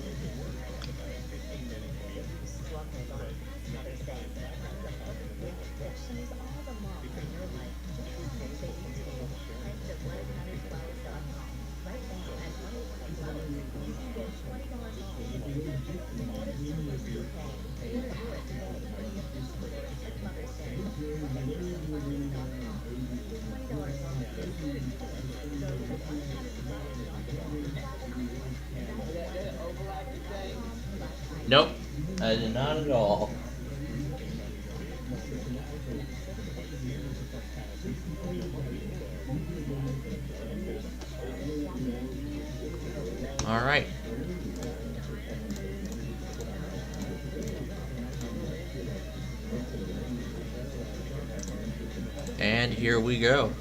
Nope, I did not at all. Alright. And here we go.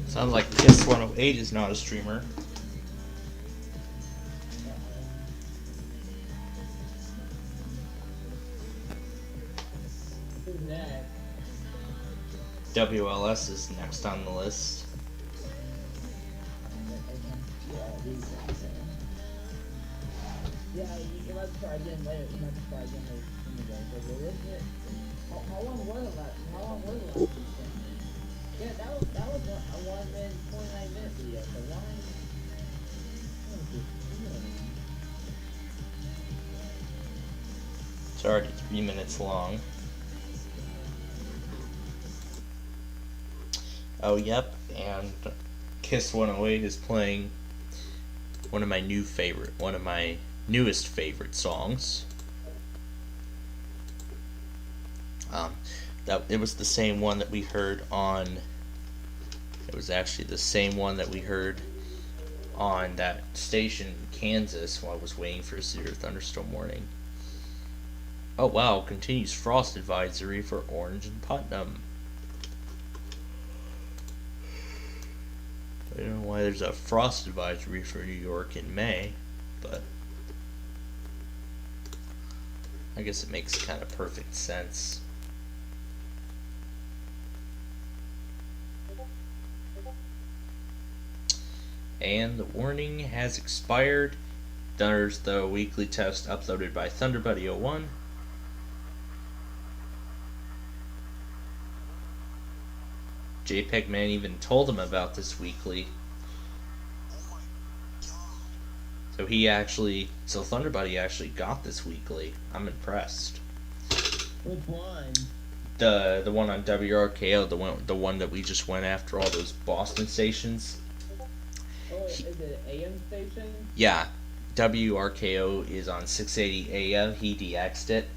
Sounds like Kiss 108 is not a streamer. WLS is next on the list. Yeah, you might try again later. You might try again later in the day. How long was it last? How long was it last? Yeah, that was a 1 minute 29 minute video. So why? It's already 3 minutes long. Oh, yep, and Kiss 108 is playing one of my newest favorite songs. It was the same one that we heard on. It was actually the same one that we heard on that station in Kansas while I was waiting for a severe thunderstorm warning. Oh wow! Continues frost advisory for Orange and Putnam. I don't know why there's a frost advisory for New York in May, but I guess it makes kind of perfect sense. And the warning has expired. There's the weekly test uploaded by ThunderBuddy01. JPEG Man even told him about this weekly. So ThunderBuddy actually got this weekly. I'm impressed. Which one? The one on WRKO, the one that we just went after all those Boston stations. Oh, is it AM station? Yeah, WRKO is on 680 AM. He DX'd it.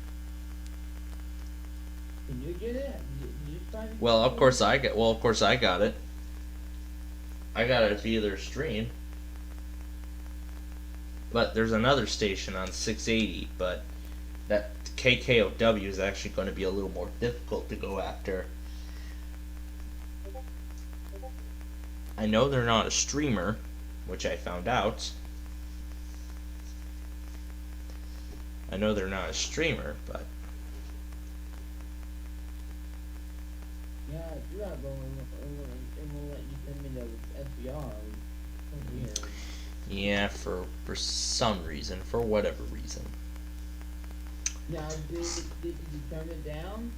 Can you get it? Did you try to Well, get of course I got. Well, of course I got it. I got it via their stream. But there's another station on 680, but that KKOW is actually going to be a little more difficult to go after. I know they're not a streamer, which I found out. I know they're not a streamer, but Yeah, I do have one. It won't let you send me the SBR. So weird. yeah, for some reason, for whatever reason. Now, did you turn it down?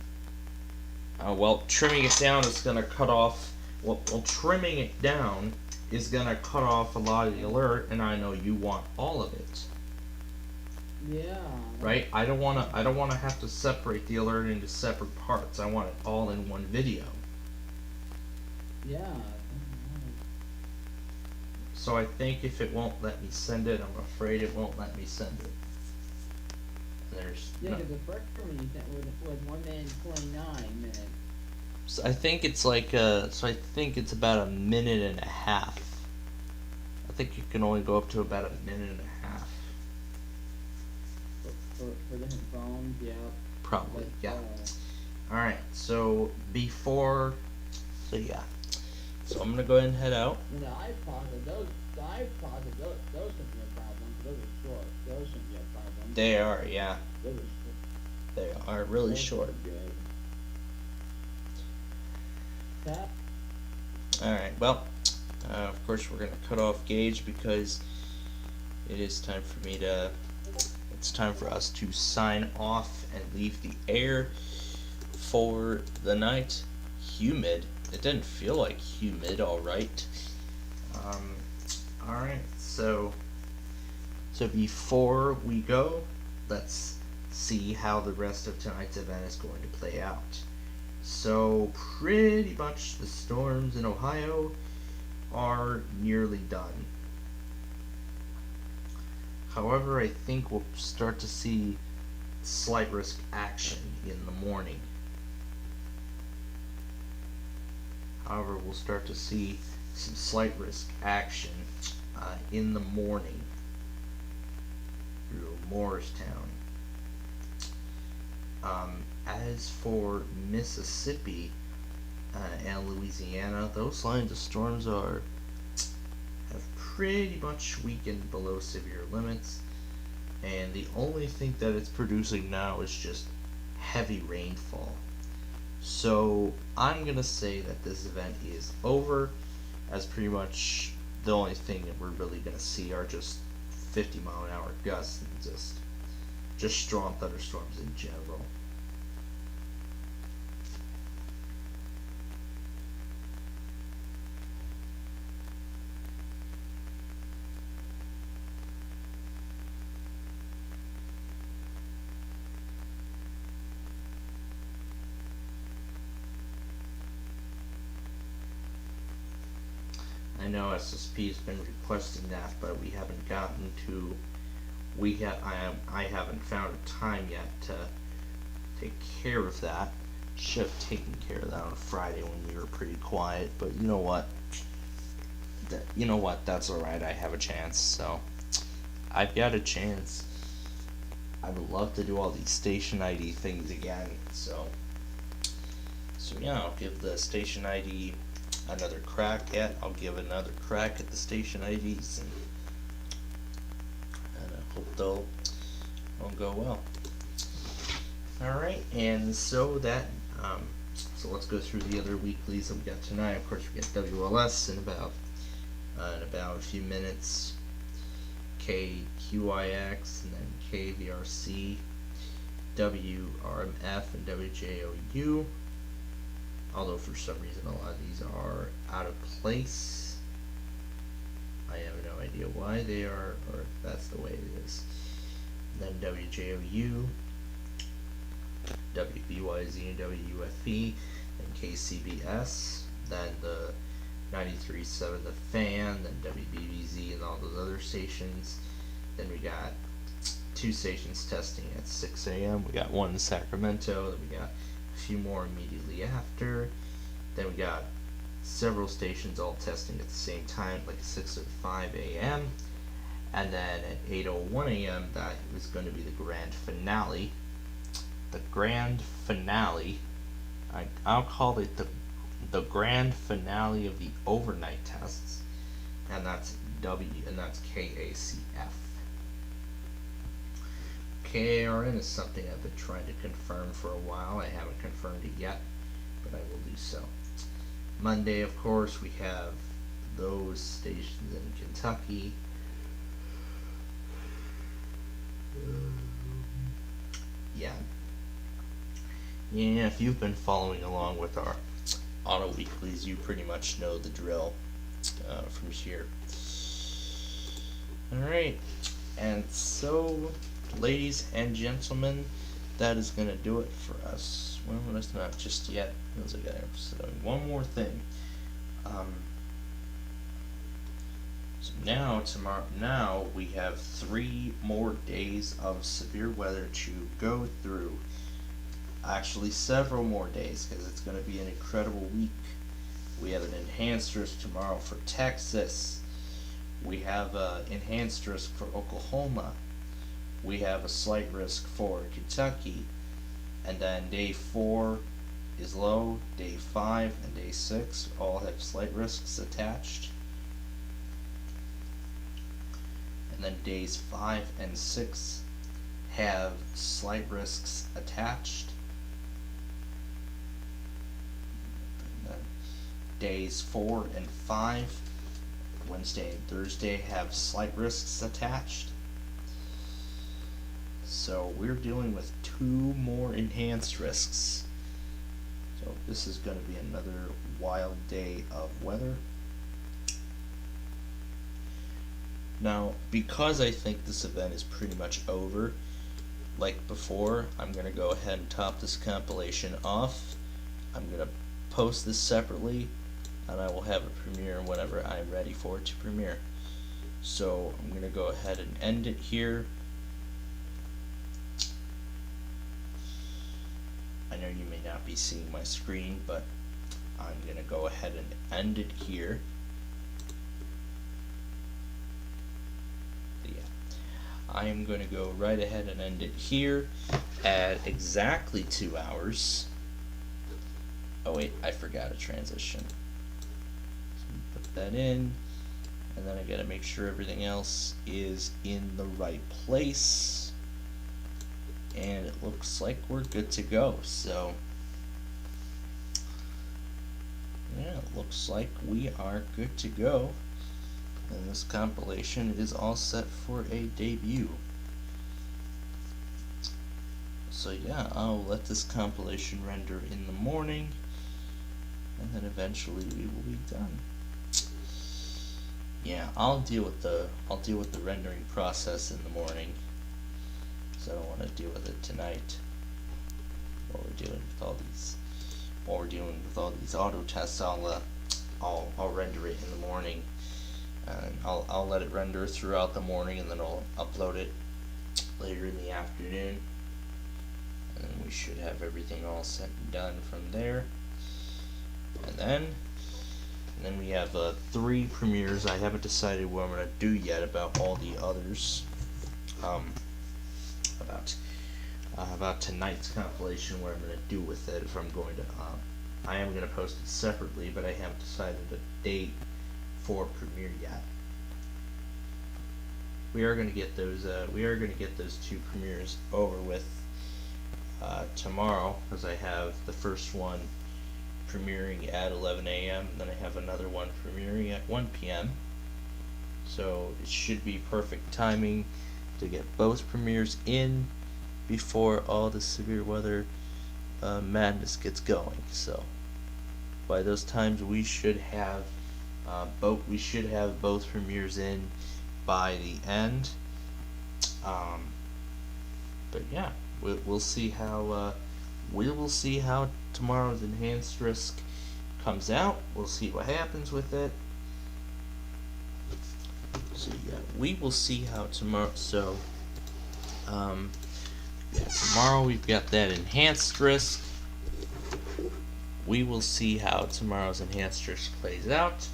Well, trimming it down is going to cut off. Well, trimming it down is going to cut off a lot of the alert, and I know you want all of it. Yeah. Right? I don't want to have to separate the alert into separate parts. I want it all in one video. Yeah. So I think if it won't let me send it, I'm afraid it won't let me send it. There's Yeah, no, because the first one you sent was 1 minute and 29 minutes. so I think it's like so I think it's about a minute and a half. I think you can only go up to about a minute and a half. For different phones, yeah. Probably, But, yeah. Alright, so before, so yeah. So I'm gonna go ahead and head out. The iPods, those shouldn't be a problem. Those are short. Those shouldn't be a problem. They are, yeah. Those are short. They are really short. Good. That. Alright, well, of course we're gonna cut off Gage because it is time for me to, it's time for us to sign off and leave the air for the night. Humid. It didn't feel like humid, alright. Alright, so before we go, let's see how the rest of tonight's event is going to play out. So pretty much the storms in Ohio are nearly done. However, I think we'll start to see slight risk action in the morning. However, we'll start to see some slight risk action in the morning through Morristown. As for Mississippi and Louisiana, those lines of storms have pretty much weakened below severe limits, and the only thing that it's producing now is just heavy rainfall. So I'm gonna say that this event is over, as pretty much the only thing that we're really gonna see are just 50-mile-an-hour gusts and just strong thunderstorms in general. I know SSP has been requesting that, but we haven't gotten to. I haven't found a time yet to take care of that. Should have taken care of that on Friday when we were pretty quiet, but you know what? That's alright. I have a chance, so I've got a chance. I would love to do all these station ID things again. So yeah, I'll give the station ID another crack at. I'll give another crack at the station IDs, and I hope they'll go well. Alright, and so so let's go through the other weeklies that we got tonight. Of course, we got WLS in about a few minutes, KQIX, and then KVRC, WRMF, and WJOU. Although for some reason a lot of these are out of place. I have no idea why they are, or if that's the way it is. And then WJOU, WBYZ, and WUFE, and KCBS. Then the 93.9 93.7 The Fan, then WBBZ and all those other stations. Then we got 2 stations testing at 6 a.m. We got one in Sacramento, then we got a few more immediately after. Then we got several stations all testing at the same time, like 6:05 a.m. And then at 8:01 a.m. that was going to be the grand finale. The grand finale, I'll call it the grand finale of the overnight tests, and that's KACF. KARN is something I've been trying to confirm for a while. I haven't confirmed it yet, but I will do so. Monday, of course, we have those stations in Kentucky. Yeah, if you've been following along with our auto weeklies, you pretty much know the drill from here. Alright, and so, ladies and gentlemen, that is going to do it for us. Well, that's not just yet, because I got one more thing. So now we have 3 more days of severe weather to go through. Actually, several more days, because it's going to be an incredible week. We have an enhanced risk tomorrow for Texas. We have an enhanced risk for Oklahoma. We have a slight risk for Kentucky. And then day 4 is low, day 5 and day 6 all have slight risks attached. And then days 5 and 6 have slight risks attached. And then days 4 and 5, Wednesday and Thursday, have slight risks attached. So we're dealing with 2 more enhanced risks. So this is going to be another wild day of weather. Now, because I think this event is pretty much over, like before, I'm going to go ahead and top this compilation off. I'm going to post this separately, and I will have a premiere whenever I'm ready for it to premiere. So I'm going to go ahead and end it here. I know you may not be seeing my screen, but I'm going to go ahead and end it here. I am going to go right ahead and end it here at exactly 2 hours. Oh wait, I forgot a transition. Put that in, and then I got to make sure everything else is in the right place. And it looks like we're good to go. So yeah, it looks like we are good to go. And this compilation is all set for a debut. So yeah, I'll let this compilation render in the morning, and then eventually we will be done. Yeah, I'll deal with the rendering process in the morning, because I don't want to deal with it tonight while we're dealing with all these auto tests. I'll render it in the morning. And I'll let it render throughout the morning, and then I'll upload it later in the afternoon, and then we should have everything all set and done from there. And then we have 3 premieres. I haven't decided what I'm going to do yet about all the others. About tonight's compilation, what I'm going to do with it. If I'm going to, I am going to post it separately, but I haven't decided a date for premiere yet. We are going to get those 2 premieres over with tomorrow, because I have the first one premiering at 11 a.m. and then I have another one premiering at 1 p.m. So it should be perfect timing to get both premieres in before all the severe weather madness gets going. So by those times we should have both premieres in by the end. But yeah, we'll see how tomorrow's enhanced risk comes out. We'll see what happens with it, So yeah, we will see how tomorrow. So yeah, tomorrow we've got that enhanced risk. We will see how tomorrow's enhanced risk plays out.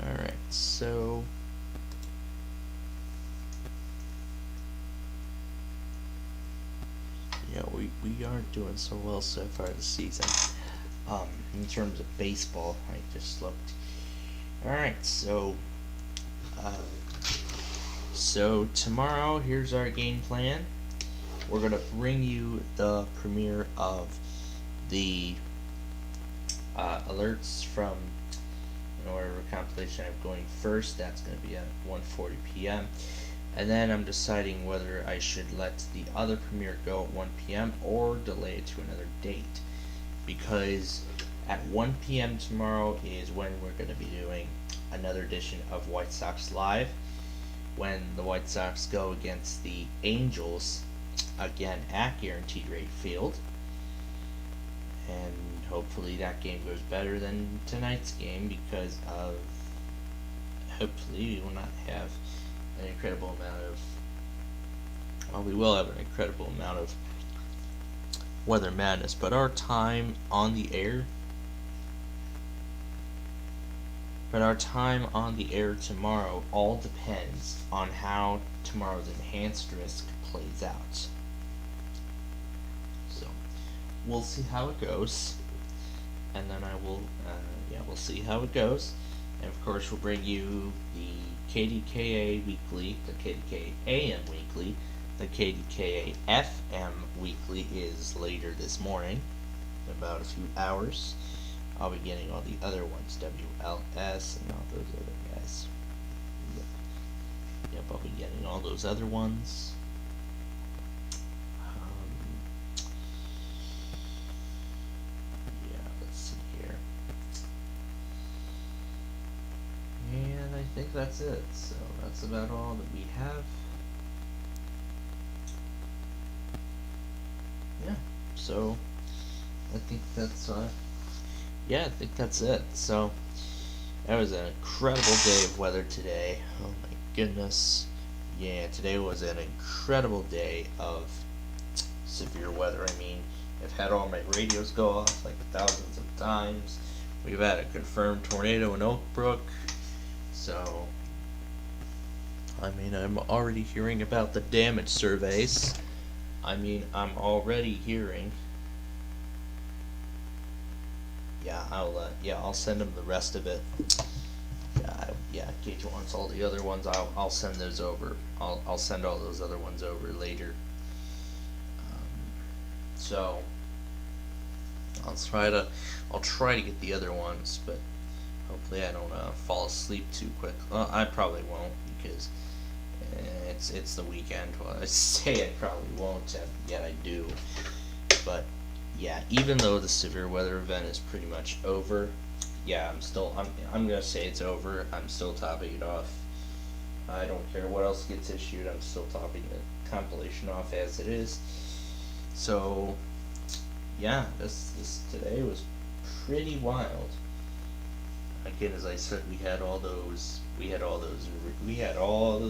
Alright, so yeah, we aren't doing so well so far this season. In terms of baseball, I just looked. Alright, so tomorrow, here's our game plan. We're gonna bring you the premiere of the alerts from an order of compilation. I'm going first. That's going to be at 1:40 p.m. And then I'm deciding whether I should let the other premiere go at 1 p.m. or delay it to another date, because at 1 p.m. tomorrow is when we're going to be doing another edition of White Sox Live, when the White Sox go against the Angels, again at Guaranteed Rate Field. And hopefully that game goes better than tonight's game, because of hopefully we will not have an incredible amount of, well, we will have an incredible amount of weather madness, but our time on the air tomorrow all depends on how tomorrow's enhanced risk plays out. So we'll see how it goes, and then I will we'll see how it goes. And of course we'll bring you the KDKA weekly, the KDKA AM weekly. The KDKA FM weekly is later this morning, in about a few hours. I'll be getting all the other ones, WLS and all those other guys. Yep, I'll be getting all those other ones. Let's see here. And I think that's it. So that's about all that we have. Yeah, so I think that's I think that's it. So that was an incredible day of weather today. Oh my goodness. Yeah, today was an incredible day of severe weather. I mean, I've had all my radios go off like thousands of times. We've had a confirmed tornado in Oak Brook. So, I mean, I'm already hearing about the damage surveys. I mean, I'm already hearing. I'll send them the rest of it. Gage wants all the other ones. I'll send those over. I'll send all those other ones over later. So I'll try to get the other ones, but hopefully I don't fall asleep too quick. Well, I probably won't, because it's the weekend. Well, I say I probably won't, yet I do. But yeah, even though the severe weather event is pretty much over, I'm gonna say it's over. I'm still topping it off. I don't care what else gets issued. I'm still topping the compilation off as it is. So yeah, this today was pretty wild. Again, as I said, we had all those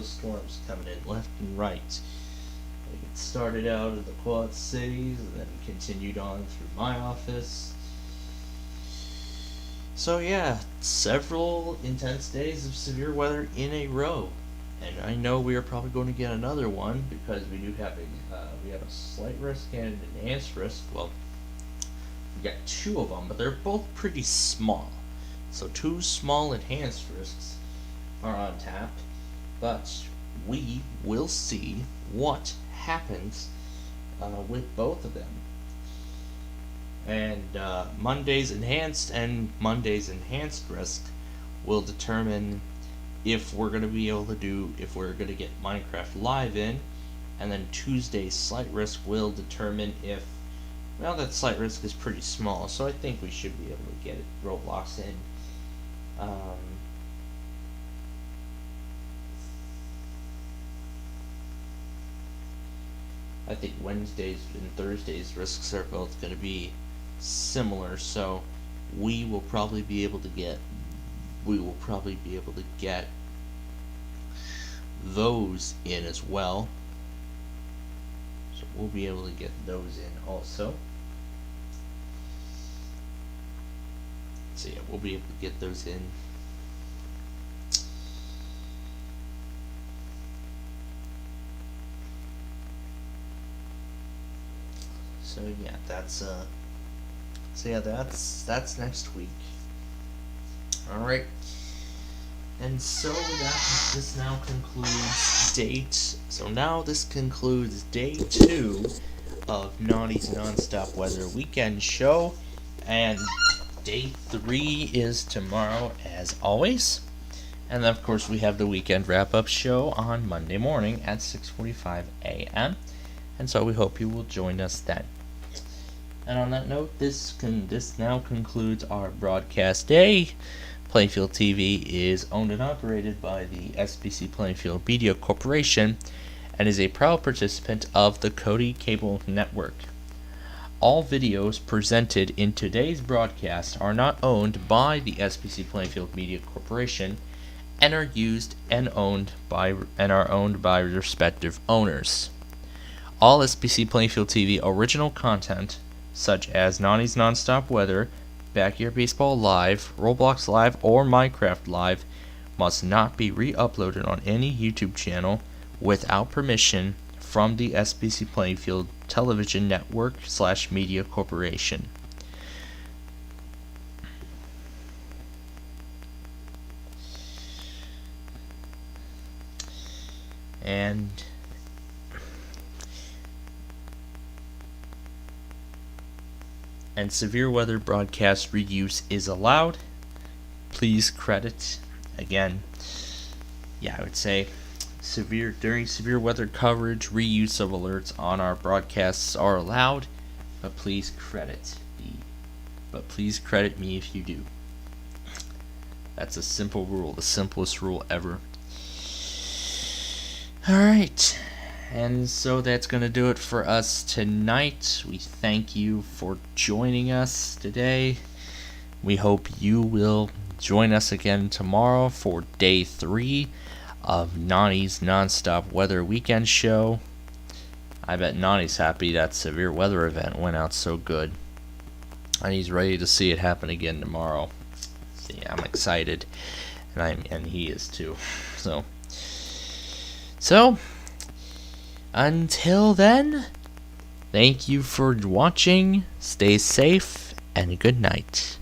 storms coming in left and right. Like, it started out in the Quad Cities and then continued on through my office. So yeah, several intense days of severe weather in a row, and I know we are probably going to get another one, because we do have a slight risk and an enhanced risk. Well, we got two of them, but they're both pretty small. So two small enhanced risks are on tap, but we will see what happens with both of them. And Monday's enhanced and Monday's enhanced risk will determine if we're going to be able to do, if we're going to get Minecraft Live in, and then Tuesday's slight risk will determine if, well, that slight risk is pretty small, so I think we should be able to get Roblox in. I think Wednesdays and Thursdays risks are both going to be similar, so we will probably be able to get those in as well. So we'll be able to get those in also. So yeah, we'll be able to get those in. So yeah, that's that's next week. All right. And so this now concludes day 2 of Naughty's Nonstop Weather Weekend Show, and day 3 is tomorrow as always. And then of course we have the weekend wrap-up show on Monday morning at 6:45 a.m. And so we hope you will join us then. And on that note, this now concludes our broadcast day. Plainfield TV is owned and operated by the SPCPlainfield Media Corporation and is a proud participant of the Cody Cable Network. All videos presented in today's broadcast are not owned by the SPCPlainfield Media Corporation and are used and owned by respective owners. All SPCPlainfield TV original content, such as Naughty's Nonstop Weather, Backyard Baseball Live, Roblox Live, or Minecraft Live, must not be re-uploaded on any YouTube channel without permission from the SPCPlainfield Television Network / Media Corporation. And severe weather broadcast reuse is allowed. Please credit, again, I would say during severe weather coverage, reuse of alerts on our broadcasts are allowed, but please credit me if you do. That's a simple rule, the simplest rule ever. Alright, and so that's going to do it for us tonight. We thank you for joining us today. We hope you will join us again tomorrow for day 3 of Naughty's Nonstop Weather Weekend Show. I bet Naughty's happy that severe weather event went out so good, and he's ready to see it happen again tomorrow. See, I'm excited, and he is too. So until then, thank you for watching. Stay safe and good night.